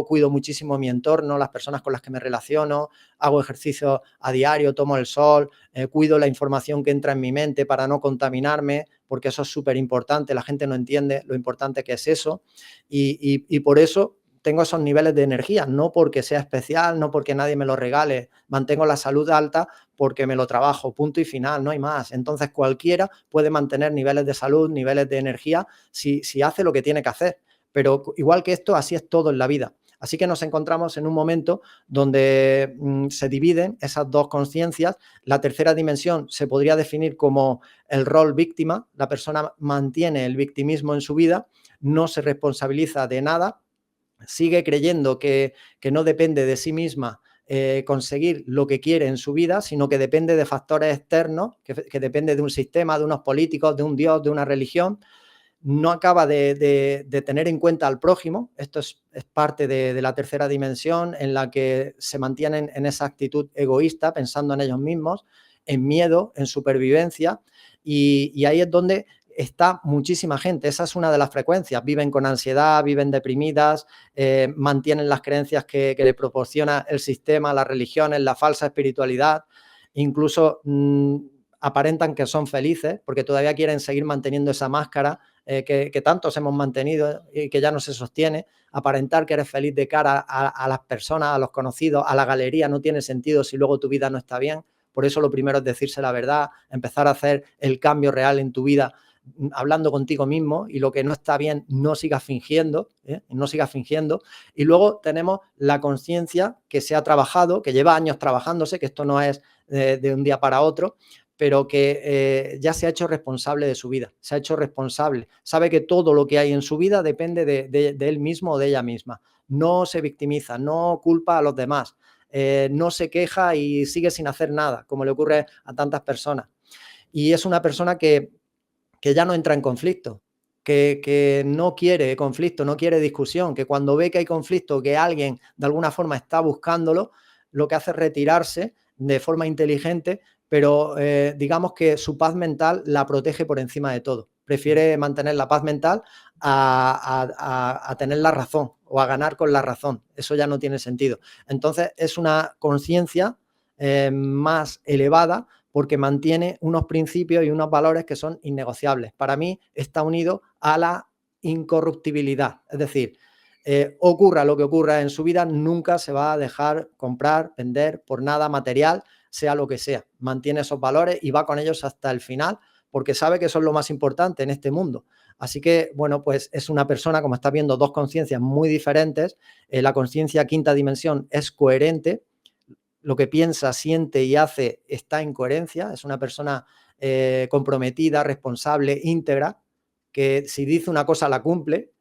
cuido muchísimo mi entorno, las personas con las que me relaciono, hago ejercicio a diario, tomo el sol, cuido la información que entra en mi mente para no contaminarme, porque eso es súper importante, la gente no entiende lo importante que es eso, y por eso tengo esos niveles de energía, no porque sea especial, no porque nadie me lo regale, mantengo la salud alta porque me lo trabajo, punto y final, no hay más. Entonces cualquiera puede mantener niveles de salud, niveles de energía, si hace lo que tiene que hacer. Pero igual que esto, así es todo en la vida. Así que nos encontramos en un momento donde se dividen esas dos conciencias. La tercera dimensión se podría definir como el rol víctima. La persona mantiene el victimismo en su vida, no se responsabiliza de nada, sigue creyendo que no depende de sí misma conseguir lo que quiere en su vida, sino que depende de factores externos, que depende de un sistema, de unos políticos, de un Dios, de una religión. No acaba de tener en cuenta al prójimo. Esto es parte de la tercera dimensión en la que se mantienen en esa actitud egoísta, pensando en ellos mismos, en miedo, en supervivencia, y ahí es donde está muchísima gente. Esa es una de las frecuencias. Viven con ansiedad, viven deprimidas, mantienen las creencias que le proporciona el sistema, las religiones, la falsa espiritualidad, incluso aparentan que son felices porque todavía quieren seguir manteniendo esa máscara que tantos hemos mantenido y que ya no se sostiene. Aparentar que eres feliz de cara a las personas, a los conocidos, a la galería, no tiene sentido si luego tu vida no está bien. Por eso lo primero es decirse la verdad, empezar a hacer el cambio real en tu vida hablando contigo mismo, y lo que no está bien no sigas fingiendo, no sigas fingiendo. Y luego tenemos la conciencia que se ha trabajado, que lleva años trabajándose, que esto no es de un día para otro, pero que ya se ha hecho responsable de su vida, se ha hecho responsable, sabe que todo lo que hay en su vida depende de él mismo o de ella misma, no se victimiza, no culpa a los demás, no se queja y sigue sin hacer nada, como le ocurre a tantas personas. Y es una persona que ya no entra en conflicto, que no quiere conflicto, no quiere discusión, que cuando ve que hay conflicto, que alguien de alguna forma está buscándolo, lo que hace es retirarse de forma inteligente, pero digamos que su paz mental la protege por encima de todo. Prefiere mantener la paz mental a tener la razón o a ganar con la razón. Eso ya no tiene sentido. Entonces es una conciencia más elevada porque mantiene unos principios y unos valores que son innegociables. Para mí está unido a la incorruptibilidad, es decir, ocurra lo que ocurra en su vida, nunca se va a dejar comprar, vender por nada material, sea lo que sea. Mantiene esos valores y va con ellos hasta el final, porque sabe que son lo más importante en este mundo. Así que, bueno, pues es una persona, como estás viendo, dos conciencias muy diferentes. La conciencia quinta dimensión es coherente, lo que piensa, siente y hace está en coherencia, es una persona comprometida, responsable, íntegra, que si dice una cosa la cumple,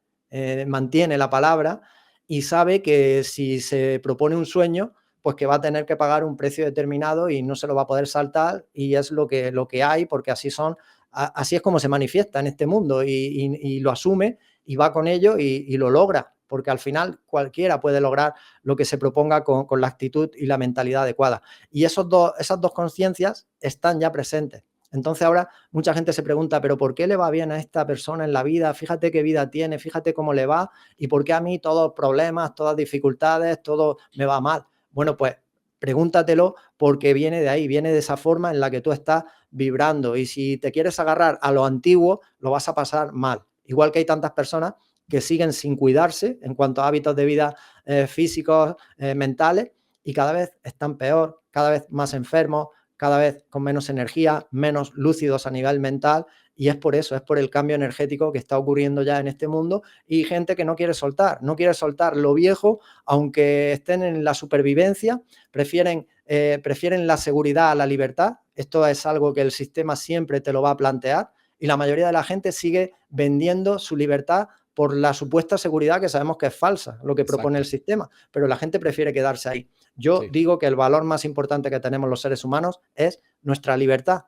mantiene la palabra y sabe que si se propone un sueño, pues que va a tener que pagar un precio determinado y no se lo va a poder saltar, y es lo que hay, porque así son, así es como se manifiesta en este mundo, y lo asume y va con ello y lo logra, porque al final cualquiera puede lograr lo que se proponga con la actitud y la mentalidad adecuada. Y esas dos conciencias están ya presentes. Entonces ahora mucha gente se pregunta, pero ¿por qué le va bien a esta persona en la vida? Fíjate qué vida tiene, fíjate cómo le va, y por qué a mí todos problemas, todas dificultades, todo me va mal. Bueno, pues pregúntatelo, porque viene de ahí, viene de esa forma en la que tú estás vibrando, y si te quieres agarrar a lo antiguo, lo vas a pasar mal. Igual que hay tantas personas que siguen sin cuidarse en cuanto a hábitos de vida físicos, mentales, y cada vez están peor, cada vez más enfermos, cada vez con menos energía, menos lúcidos a nivel mental, Y es por eso, es por el cambio energético que está ocurriendo ya en este mundo y gente que no quiere soltar lo viejo, aunque estén en la supervivencia, prefieren la seguridad a la libertad. Esto es algo que el sistema siempre te lo va a plantear y la mayoría de la gente sigue vendiendo su libertad por la supuesta seguridad que sabemos que es falsa, lo que propone el Exacto. sistema, pero la gente prefiere quedarse ahí. Yo Sí, digo que el valor más importante que tenemos los seres humanos es nuestra libertad.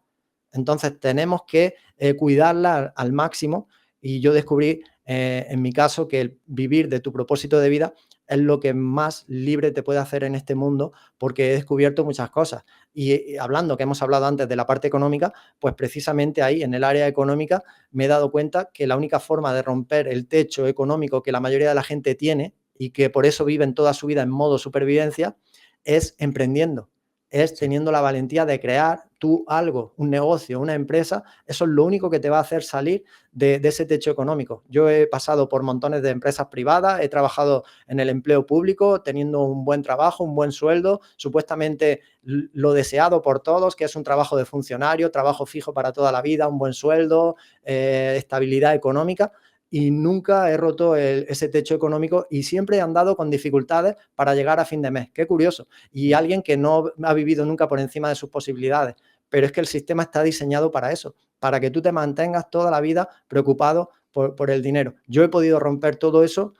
Entonces tenemos que cuidarla al máximo y yo descubrí en mi caso que el vivir de tu propósito de vida es lo que más libre te puede hacer en este mundo porque he descubierto muchas cosas. Y hablando, que hemos hablado antes de la parte económica, pues precisamente ahí en el área económica me he dado cuenta que la única forma de romper el techo económico que la mayoría de la gente tiene y que por eso viven toda su vida en modo supervivencia es emprendiendo, es sí. teniendo la valentía de crear tú algo, un negocio, una empresa. Eso es lo único que te va a hacer salir de ese techo económico. Yo he pasado por montones de empresas privadas, he trabajado en el empleo público, teniendo un buen trabajo, un buen sueldo, supuestamente lo deseado por todos, que es un trabajo de funcionario, trabajo fijo para toda la vida, un buen sueldo, estabilidad económica, y nunca he roto ese techo económico y siempre he andado con dificultades para llegar a fin de mes. Qué curioso. Y Mm. alguien que no ha vivido nunca por encima de sus posibilidades. Pero es que el sistema está diseñado para eso, para que tú te mantengas toda la vida preocupado por el dinero. Yo he podido romper todo eso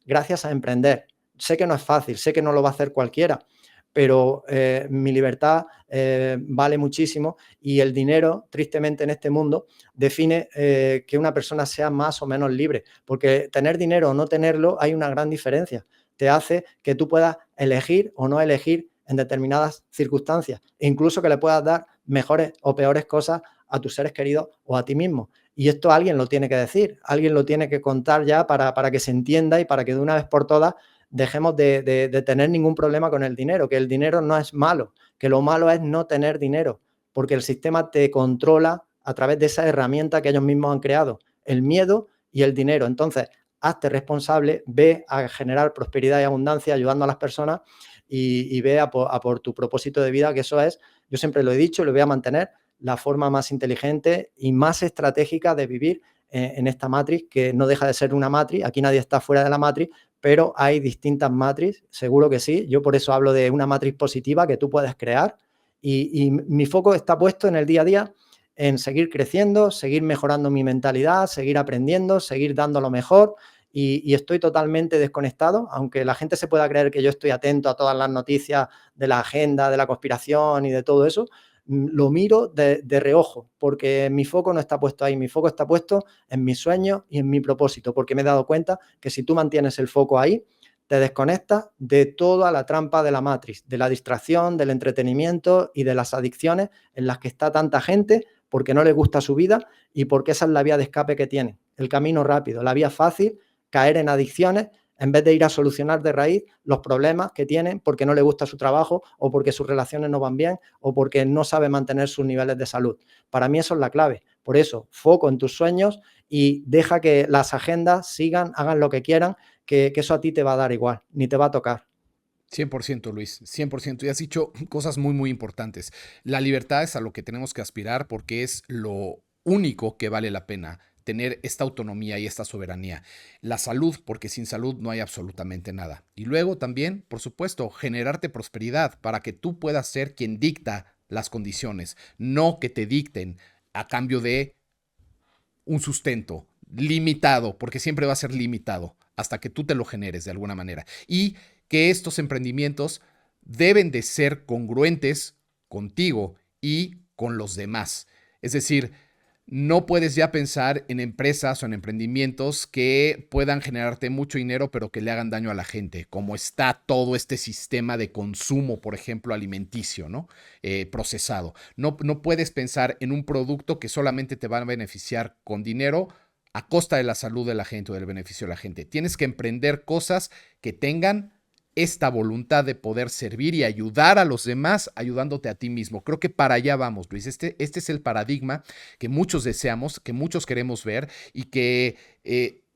gracias a emprender. Sé que no es fácil, sé que no lo va a hacer cualquiera, pero mi libertad vale muchísimo y el dinero, tristemente en este mundo, define que una persona sea más o menos libre, porque tener dinero o no tenerlo hay una gran diferencia. Te hace que tú puedas elegir o no elegir en determinadas circunstancias, e incluso que le puedas dar mejores o peores cosas a tus seres queridos o a ti mismo. Y esto alguien lo tiene que decir, alguien lo tiene que contar ya para que se entienda y para que de una vez por todas dejemos de tener ningún problema con el dinero, que el dinero no es malo, que lo malo es no tener dinero, porque el sistema te controla a través de esa herramienta que ellos mismos han creado, el miedo y el dinero. Entonces, hazte responsable, ve a generar prosperidad y abundancia ayudando a las personas y ve a por tu propósito de vida, que eso es, yo siempre lo he dicho y lo voy a mantener, la forma más inteligente y más estratégica de vivir en esta matriz, que no deja de ser una matriz, aquí nadie está fuera de la matriz, pero hay distintas matrices, seguro que sí, yo por eso hablo de una matriz positiva que tú puedes crear y mi foco está puesto en el día a día en seguir creciendo, seguir mejorando mi mentalidad, seguir aprendiendo, seguir dando lo mejor y estoy totalmente desconectado, aunque la gente se pueda creer que yo estoy atento a todas las noticias de la agenda, de la conspiración y de todo eso, lo miro de reojo, porque mi foco no está puesto ahí, mi foco está puesto en mis sueños y en mi propósito, porque me he dado cuenta que si tú mantienes el foco ahí, te desconectas de toda la trampa de la matriz, de la distracción, del entretenimiento y de las adicciones en las que está tanta gente porque no les gusta su vida y porque esa es la vía de escape que tienen, el camino rápido, la vía fácil, caer en adicciones en vez de ir a solucionar de raíz los problemas que tienen porque no le gusta su trabajo o porque sus relaciones no van bien o porque no sabe mantener sus niveles de salud. Para mí eso es la clave. Por eso, foco en tus sueños y deja que las agendas sigan, hagan lo que quieran, que eso a ti te va a dar igual, ni te va a tocar. 100% Luis, 100%. Y has dicho cosas muy, muy importantes. La libertad es a lo que tenemos que aspirar porque es lo único que vale la pena tener esta autonomía y esta soberanía. La salud, porque sin salud no hay absolutamente nada. Y luego también, por supuesto, generarte prosperidad para que tú puedas ser quien dicta las condiciones, no que te dicten a cambio de un sustento limitado, porque siempre va a ser limitado hasta que tú te lo generes de alguna manera. Y que estos emprendimientos deben de ser congruentes contigo y con los demás. Es decir, no puedes ya pensar en empresas o en emprendimientos que puedan generarte mucho dinero, pero que le hagan daño a la gente, como está todo este sistema de consumo, por ejemplo, alimenticio, ¿no? Procesado. No puedes pensar en un producto que solamente te va a beneficiar con dinero a costa de la salud de la gente o del beneficio de la gente. Tienes que emprender cosas que tengan esta voluntad de poder servir y ayudar a los demás, ayudándote a ti mismo. Creo que para allá vamos, Luis. Este es el paradigma que muchos deseamos, que muchos queremos ver y que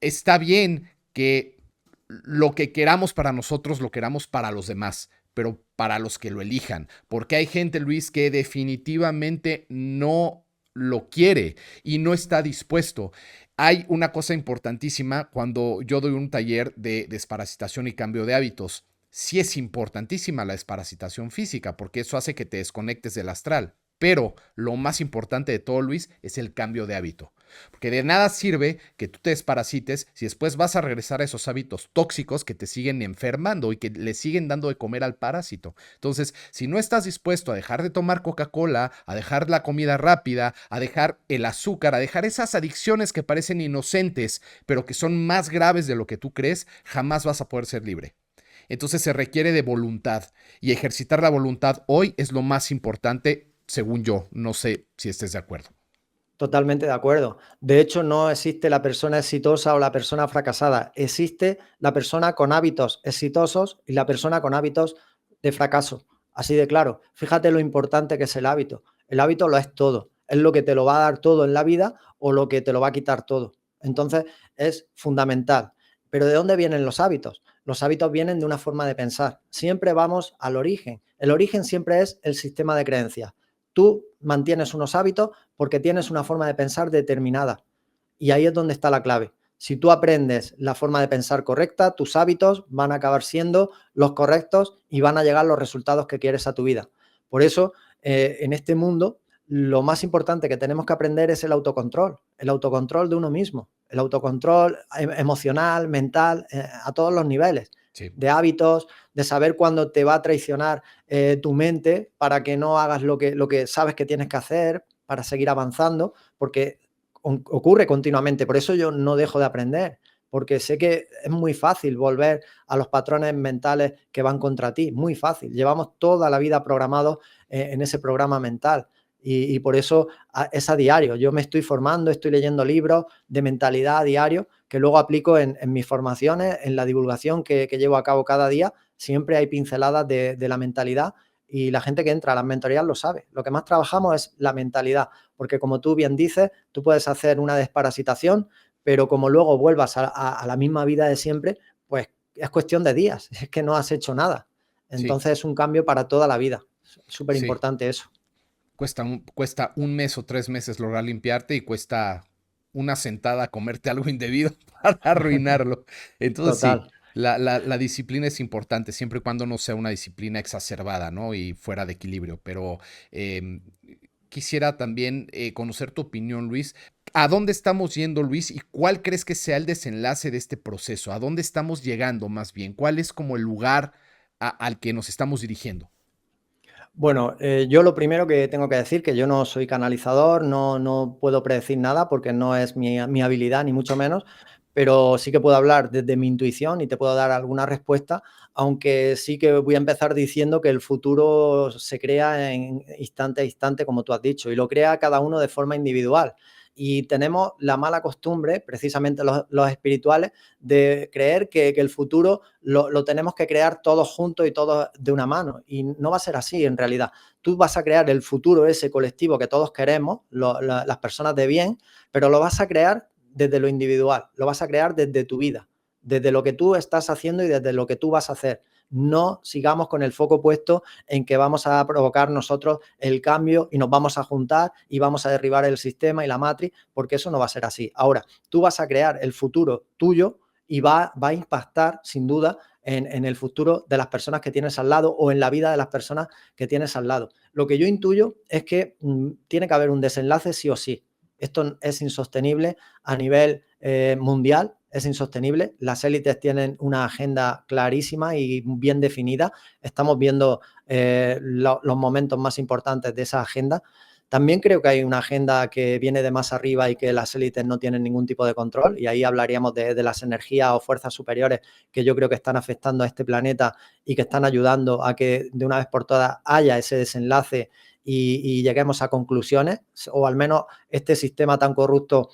está bien que lo que queramos para nosotros lo queramos para los demás, pero para los que lo elijan. Porque hay gente, Luis, que definitivamente no lo quiere y no está dispuesto. Hay una cosa importantísima cuando yo doy un taller de desparasitación y cambio de hábitos. Sí es importantísima la desparasitación física porque eso hace que te desconectes del astral. Pero lo más importante de todo, Luis, es el cambio de hábito. Porque de nada sirve que tú te desparasites si después vas a regresar a esos hábitos tóxicos que te siguen enfermando y que le siguen dando de comer al parásito. Entonces, si no estás dispuesto a dejar de tomar Coca-Cola, a dejar la comida rápida, a dejar el azúcar, a dejar esas adicciones que parecen inocentes, pero que son más graves de lo que tú crees, jamás vas a poder ser libre. Entonces se requiere de voluntad y ejercitar la voluntad hoy es lo más importante, según yo. No sé si estés de acuerdo. Totalmente de acuerdo. De hecho, no existe la persona exitosa o la persona fracasada. Existe la persona con hábitos exitosos y la persona con hábitos de fracaso. Así de claro. Fíjate lo importante que es el hábito. El hábito lo es todo. Es lo que te lo va a dar todo en la vida o lo que te lo va a quitar todo. Entonces, es fundamental. Pero ¿de dónde vienen los hábitos? Los hábitos vienen de una forma de pensar. Siempre vamos al origen. El origen siempre es el sistema de creencias. Tú mantienes unos hábitos porque tienes una forma de pensar determinada. Y ahí es donde está la clave. Si tú aprendes la forma de pensar correcta, tus hábitos van a acabar siendo los correctos y van a llegar los resultados que quieres a tu vida. Por eso, en este mundo, lo más importante que tenemos que aprender es el autocontrol de uno mismo, el autocontrol emocional, mental, a todos los niveles, Sí. de hábitos, de saber cuándo te va a traicionar tu mente para que no hagas lo que sabes que tienes que hacer para seguir avanzando, porque ocurre continuamente. Por eso yo no dejo de aprender, porque sé que es muy fácil volver a los patrones mentales que van contra ti, muy fácil. Llevamos toda la vida programados en ese programa mental. Y por eso es a diario. Yo me estoy formando, estoy leyendo libros de mentalidad a diario que luego aplico en mis formaciones, en la divulgación que llevo a cabo cada día. Siempre hay pinceladas de la mentalidad y la gente que entra a las mentorías lo sabe. Lo que más trabajamos es la mentalidad, porque como tú bien dices, tú puedes hacer una desparasitación, pero como luego vuelvas a la misma vida de siempre, pues es cuestión de días, es que no has hecho nada. Sí, Entonces es un cambio para toda la vida. Es súper sí. importante eso. Cuesta un mes o 3 meses lograr limpiarte y cuesta una sentada comerte algo indebido para arruinarlo. Entonces sí, Total. la disciplina es importante, siempre y cuando no sea una disciplina exacerbada, ¿no? Y fuera de equilibrio. Pero quisiera también conocer tu opinión, Luis. ¿A dónde estamos yendo, Luis? ¿Y cuál crees que sea el desenlace de este proceso? ¿A dónde estamos llegando más bien? ¿Cuál es como el lugar al que nos estamos dirigiendo? Bueno, yo lo primero que tengo que decir que yo no soy canalizador, no puedo predecir nada porque no es mi habilidad, ni mucho menos, pero sí que puedo hablar desde mi intuición y te puedo dar alguna respuesta, aunque sí que voy a empezar diciendo que el futuro se crea en instante a instante, como tú has dicho, y lo crea cada uno de forma individual. Y tenemos la mala costumbre, precisamente los espirituales, de creer que el futuro lo tenemos que crear todos juntos y todos de una mano. Y no va a ser así en realidad. Tú vas a crear el futuro ese colectivo que todos queremos, las personas de bien, pero lo vas a crear desde lo individual, lo vas a crear desde tu vida, desde lo que tú estás haciendo y desde lo que tú vas a hacer. No sigamos con el foco puesto en que vamos a provocar nosotros el cambio y nos vamos a juntar y vamos a derribar el sistema y la matriz, porque eso no va a ser así. Ahora, tú vas a crear el futuro tuyo y va a impactar sin duda en el futuro de las personas que tienes al lado o en la vida de las personas que tienes al lado. Lo que yo intuyo es que tiene que haber un desenlace sí o sí. Esto es insostenible a nivel mundial, es insostenible. Las élites tienen una agenda clarísima y bien definida. Estamos viendo los momentos más importantes de esa agenda. También creo que hay una agenda que viene de más arriba y que las élites no tienen ningún tipo de control, y ahí hablaríamos de las energías o fuerzas superiores que yo creo que están afectando a este planeta y que están ayudando a que de una vez por todas haya ese desenlace y lleguemos a conclusiones, o al menos este sistema tan corrupto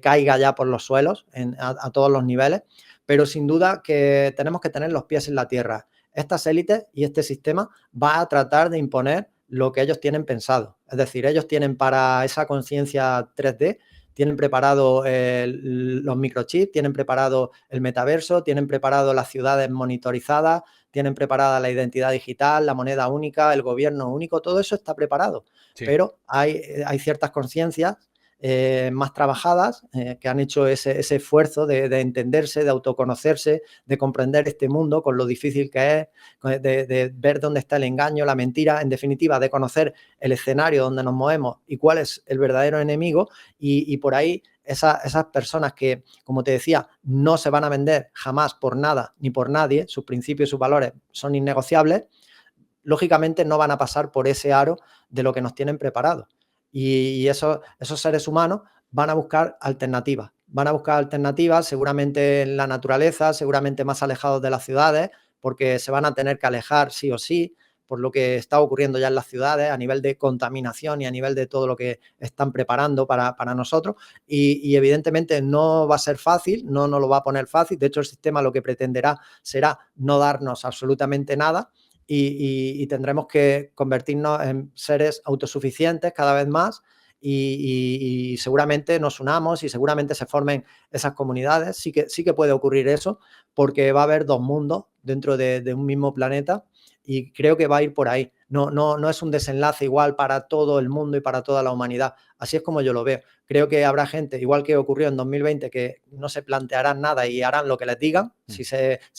caiga ya por los suelos a todos los niveles. Pero sin duda que tenemos que tener los pies en la tierra. Estas élites y este sistema va a tratar de imponer lo que ellos tienen pensado. Es decir, ellos tienen para esa conciencia 3D, tienen preparado los microchips, tienen preparado el metaverso, tienen preparado las ciudades monitorizadas, tienen preparada la identidad digital, la moneda única, el gobierno único, todo eso está preparado. Sí. Pero hay ciertas conciencias más trabajadas que han hecho ese esfuerzo de entenderse, de autoconocerse, de comprender este mundo con lo difícil que es, de ver dónde está el engaño, la mentira, en definitiva, de conocer el escenario donde nos movemos y cuál es el verdadero enemigo y por ahí esas personas que, como te decía, no se van a vender jamás por nada ni por nadie, sus principios y sus valores son innegociables, lógicamente no van a pasar por ese aro de lo que nos tienen preparado. Y esos seres humanos van a buscar alternativas seguramente en la naturaleza, seguramente más alejados de las ciudades, porque se van a tener que alejar sí o sí por lo que está ocurriendo ya en las ciudades a nivel de contaminación y a nivel de todo lo que están preparando para nosotros y evidentemente no va a ser fácil, no nos lo va a poner fácil, de hecho el sistema lo que pretenderá será no darnos absolutamente nada y tendremos que convertirnos en seres autosuficientes cada vez más y seguramente nos unamos y seguramente se formen esas comunidades. Sí que puede ocurrir eso porque va a haber dos mundos dentro de un mismo planeta y creo que va a ir por ahí. No es un desenlace igual para todo el mundo y para toda la humanidad. Así es como yo lo veo. Creo que habrá gente, igual que ocurrió en 2020, que no se plantearán nada y harán lo que les digan. Si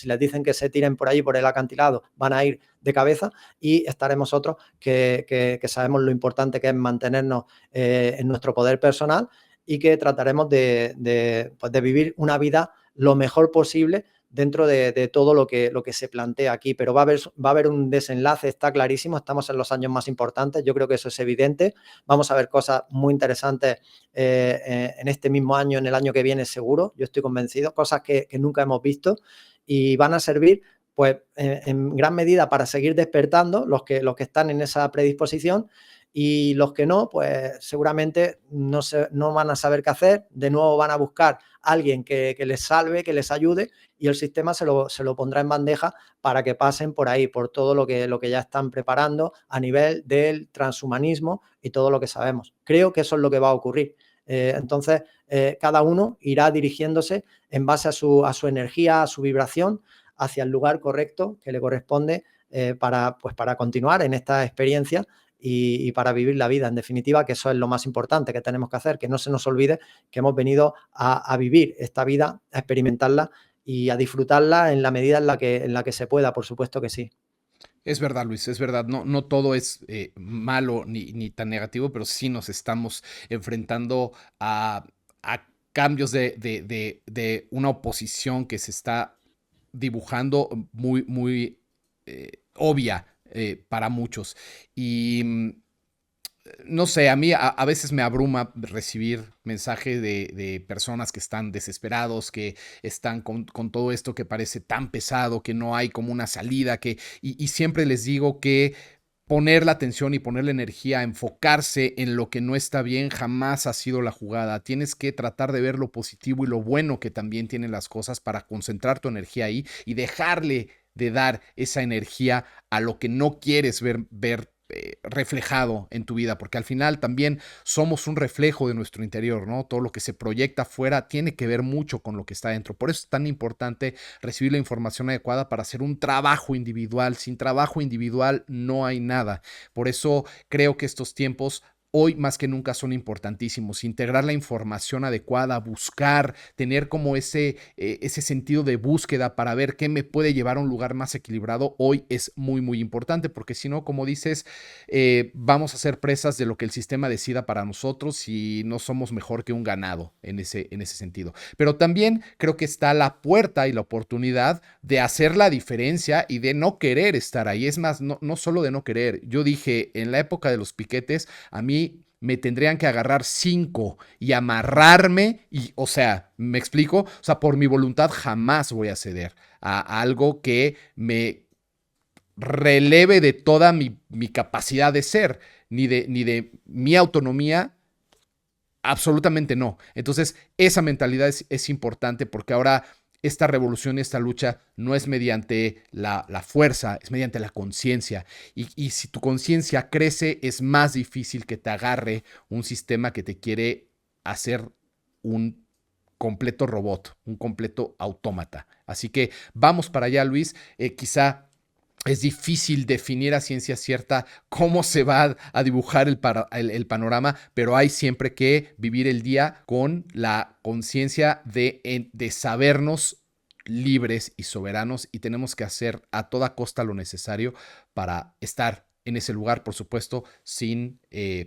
les dicen que se tiren por allí, por el acantilado, van a ir de cabeza y estaremos otros que sabemos lo importante que es mantenernos en nuestro poder personal y que trataremos pues de vivir una vida lo mejor posible dentro de todo lo que se plantea aquí, pero va a haber un desenlace, está clarísimo, estamos en los años más importantes, yo creo que eso es evidente, vamos a ver cosas muy interesantes en este mismo año, en el año que viene seguro, yo estoy convencido, cosas que nunca hemos visto y van a servir pues en gran medida para seguir despertando los que están en esa predisposición y los que no, pues seguramente no van a saber qué hacer, de nuevo van a buscar a alguien que les salve, que les ayude y el sistema se lo pondrá en bandeja para que pasen por ahí, por todo lo que ya están preparando a nivel del transhumanismo y todo lo que sabemos. Creo que eso es lo que va a ocurrir. Entonces, cada uno irá dirigiéndose en base a su energía, a su vibración, hacia el lugar correcto que le corresponde para continuar en esta experiencia y para vivir la vida, en definitiva, que eso es lo más importante que tenemos que hacer, que no se nos olvide que hemos venido a vivir esta vida, a experimentarla y a disfrutarla en la medida en la que se pueda, por supuesto que sí. Es verdad, Luis, es verdad. No todo es malo ni tan negativo, pero sí nos estamos enfrentando a cambios de una oposición que se está dibujando muy obvia para muchos. Y no sé, a mí a veces me abruma recibir mensajes de personas que están desesperados, que están con todo esto que parece tan pesado, que no hay como una salida, y siempre les digo que poner la atención y poner la energía, enfocarse en lo que no está bien, jamás ha sido la jugada. Tienes que tratar de ver lo positivo y lo bueno que también tienen las cosas para concentrar tu energía ahí y dejarle de dar esa energía a lo que no quieres ver reflejado en tu vida, porque al final también somos un reflejo de nuestro interior, ¿no? Todo lo que se proyecta afuera tiene que ver mucho con lo que está dentro. Por eso es tan importante recibir la información adecuada para hacer un trabajo individual. Sin trabajo individual no hay nada. Por eso creo que estos tiempos hoy más que nunca son importantísimos. Integrar la información adecuada, buscar, tener como ese sentido de búsqueda para ver qué me puede llevar a un lugar más equilibrado, hoy es muy importante, porque si no, como dices, vamos a ser presas de lo que el sistema decida para nosotros y no somos mejor que un ganado en ese sentido. Pero también creo que está la puerta y la oportunidad de hacer la diferencia y de no querer estar ahí. Es más, no solo de no querer. Yo dije, en la época de los piquetes, a mí me tendrían que agarrar 5 y amarrarme y, o sea, ¿me explico? O sea, por mi voluntad jamás voy a ceder a algo que me releve de toda mi capacidad de ser, ni de mi autonomía, absolutamente no. Entonces, esa mentalidad es importante porque ahora esta revolución, esta lucha no es mediante la fuerza, es mediante la conciencia. Y si tu conciencia crece, es más difícil que te agarre un sistema que te quiere hacer un completo robot, un completo autómata. Así que vamos para allá, Luis. Quizá es difícil definir a ciencia cierta cómo se va a dibujar el panorama, pero hay siempre que vivir el día con la conciencia de sabernos libres y soberanos, y tenemos que hacer a toda costa lo necesario para estar en ese lugar, por supuesto, sin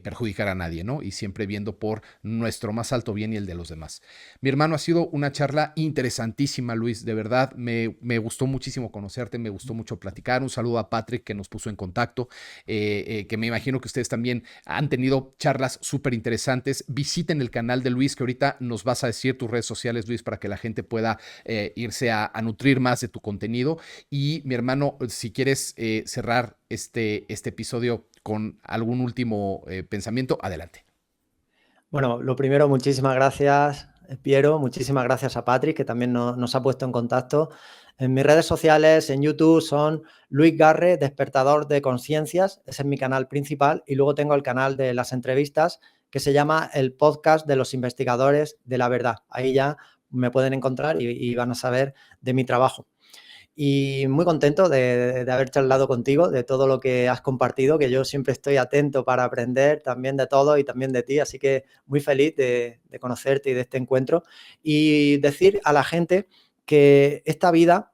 perjudicar a nadie, ¿no? Y siempre viendo por nuestro más alto bien y el de los demás. Mi hermano, ha sido una charla interesantísima, Luis. De verdad, me gustó muchísimo conocerte, me gustó mucho platicar. Un saludo a Patrick, que nos puso en contacto, que me imagino que ustedes también han tenido charlas súper interesantes. Visiten el canal de Luis, que ahorita nos vas a decir tus redes sociales, Luis, para que la gente pueda irse a nutrir más de tu contenido. Y mi hermano, si quieres cerrar este episodio con algún último pensamiento, adelante. Bueno, lo primero, muchísimas gracias, Piero, muchísimas gracias a Patrick, que también nos ha puesto en contacto. En mis redes sociales, en YouTube, son Luis Garre, Despertador de Conciencias, ese es mi canal principal, y luego tengo el canal de las entrevistas, que se llama el Podcast de los Investigadores de la Verdad. Ahí ya me pueden encontrar y van a saber de mi trabajo. Y muy contento de haber charlado contigo, de todo lo que has compartido, que yo siempre estoy atento para aprender también de todo y también de ti, así que muy feliz de conocerte y de este encuentro. Y decir a la gente que esta vida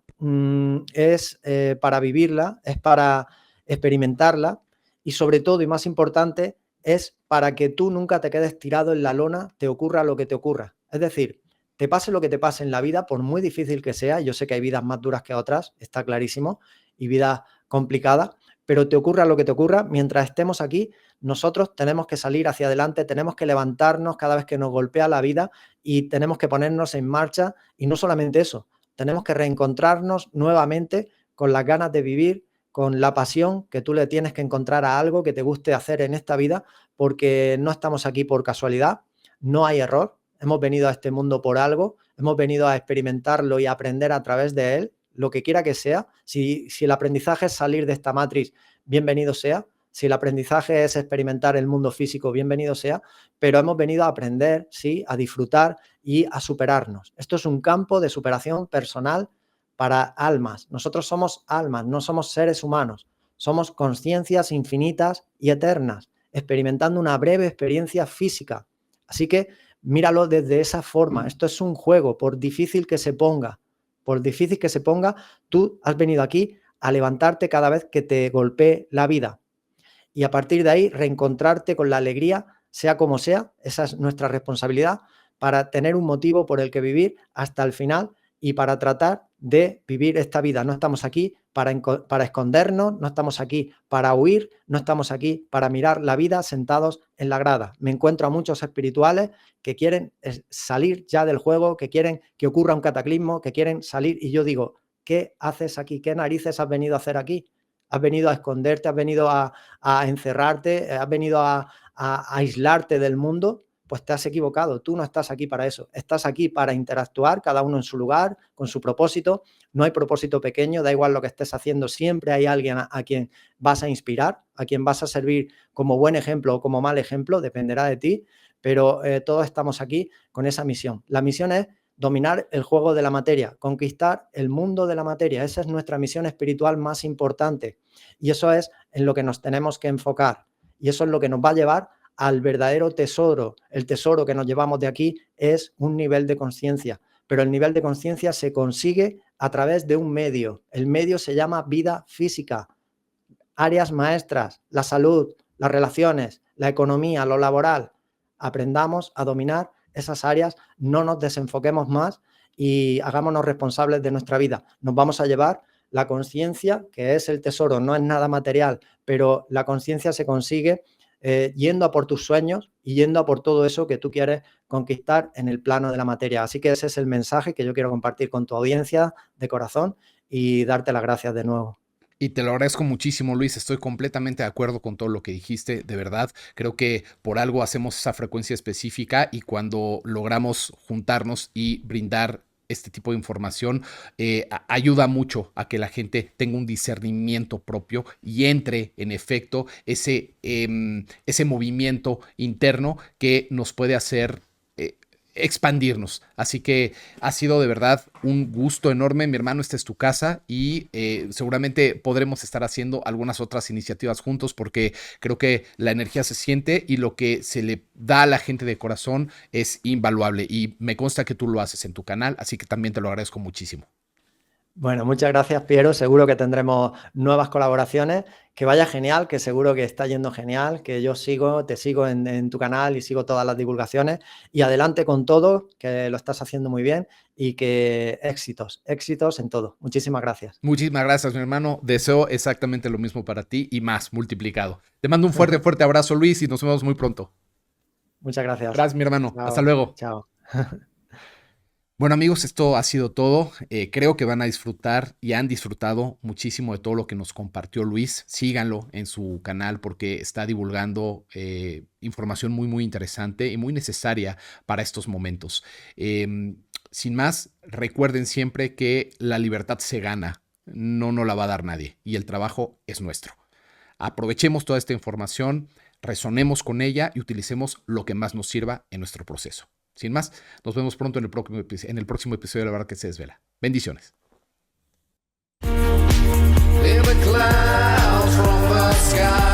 es para vivirla, es para experimentarla y sobre todo y más importante es para que tú nunca te quedes tirado en la lona, te ocurra lo que te ocurra. Es decir, te pase lo que te pase en la vida, por muy difícil que sea, yo sé que hay vidas más duras que otras, está clarísimo, y vidas complicadas, pero te ocurra lo que te ocurra, mientras estemos aquí, nosotros tenemos que salir hacia adelante, tenemos que levantarnos cada vez que nos golpea la vida y tenemos que ponernos en marcha, y no solamente eso, tenemos que reencontrarnos nuevamente con las ganas de vivir, con la pasión que tú le tienes que encontrar a algo que te guste hacer en esta vida, porque no estamos aquí por casualidad, no hay error. Hemos venido a este mundo por algo, hemos venido a experimentarlo y a aprender a través de él, lo que quiera que sea. Si el aprendizaje es salir de esta matriz, bienvenido sea. Si el aprendizaje es experimentar el mundo físico, bienvenido sea. Pero hemos venido a aprender, sí, a disfrutar y a superarnos. Esto es un campo de superación personal para almas. Nosotros somos almas, no somos seres humanos. Somos conciencias infinitas y eternas, experimentando una breve experiencia física. Así que míralo desde esa forma. Esto es un juego, por difícil que se ponga, tú has venido aquí a levantarte cada vez que te golpee la vida. Y a partir de ahí, reencontrarte con la alegría, sea como sea, esa es nuestra responsabilidad, para tener un motivo por el que vivir hasta el final y para tratar de vivir esta vida. No estamos aquí para escondernos, no estamos aquí para huir, no estamos aquí para mirar la vida sentados en la grada. Me encuentro a muchos espirituales que quieren salir ya del juego, que quieren que ocurra un cataclismo, que quieren salir y yo digo, ¿qué haces aquí? ¿Qué narices has venido a hacer aquí? Has venido a esconderte, has venido a encerrarte, has venido a aislarte del mundo, pues te has equivocado. Tú no estás aquí para eso. Estás aquí para interactuar, cada uno en su lugar, con su propósito. No hay propósito pequeño, da igual lo que estés haciendo, siempre hay alguien a quien vas a inspirar, a quien vas a servir como buen ejemplo o como mal ejemplo, dependerá de ti, pero todos estamos aquí con esa misión. La misión es dominar el juego de la materia, conquistar el mundo de la materia. Esa es nuestra misión espiritual más importante y eso es en lo que nos tenemos que enfocar y eso es lo que nos va a llevar al verdadero tesoro. El tesoro que nos llevamos de aquí es un nivel de conciencia, pero el nivel de conciencia se consigue a través de un medio. El medio se llama vida física, áreas maestras, la salud, las relaciones, la economía, lo laboral. Aprendamos a dominar esas áreas, no nos desenfoquemos más y hagámonos responsables de nuestra vida. Nos vamos a llevar la conciencia, que es el tesoro, no es nada material, pero la conciencia se consigue yendo a por tus sueños y yendo a por todo eso que tú quieres conquistar en el plano de la materia. Así que ese es el mensaje que yo quiero compartir con tu audiencia de corazón y darte las gracias de nuevo. Y te lo agradezco muchísimo, Luis. Estoy completamente de acuerdo con todo lo que dijiste. De verdad, creo que por algo hacemos esa frecuencia específica y cuando logramos juntarnos y brindar este tipo de información, ayuda mucho a que la gente tenga un discernimiento propio y entre en efecto ese movimiento interno que nos puede hacer expandirnos. Así que ha sido de verdad un gusto enorme, mi hermano. Esta es tu casa y seguramente podremos estar haciendo algunas otras iniciativas juntos, porque creo que la energía se siente y lo que se le da a la gente de corazón es invaluable, y me consta que tú lo haces en tu canal, así que también te lo agradezco muchísimo. Bueno, muchas gracias, Piero. Seguro que tendremos nuevas colaboraciones. Que vaya genial, que seguro que está yendo genial, que yo te sigo en tu canal y sigo todas las divulgaciones. Y adelante con todo, que lo estás haciendo muy bien y que éxitos, éxitos en todo. Muchísimas gracias. Muchísimas gracias, mi hermano. Deseo exactamente lo mismo para ti y más multiplicado. Te mando un fuerte, fuerte abrazo, Luis, y nos vemos muy pronto. Muchas gracias. Gracias, mi hermano. Hasta Chao, luego. chao. Bueno, amigos, esto ha sido todo. Creo que van a disfrutar y han disfrutado muchísimo de todo lo que nos compartió Luis. Síganlo en su canal porque está divulgando información muy, muy interesante y muy necesaria para estos momentos. Sin más, recuerden siempre que la libertad se gana, no nos la va a dar nadie, y el trabajo es nuestro. Aprovechemos toda esta información, resonemos con ella y utilicemos lo que más nos sirva en nuestro proceso. Sin más, nos vemos pronto en el próximo episodio de La Verdad que se Desvela. Bendiciones. In the clouds from the sky.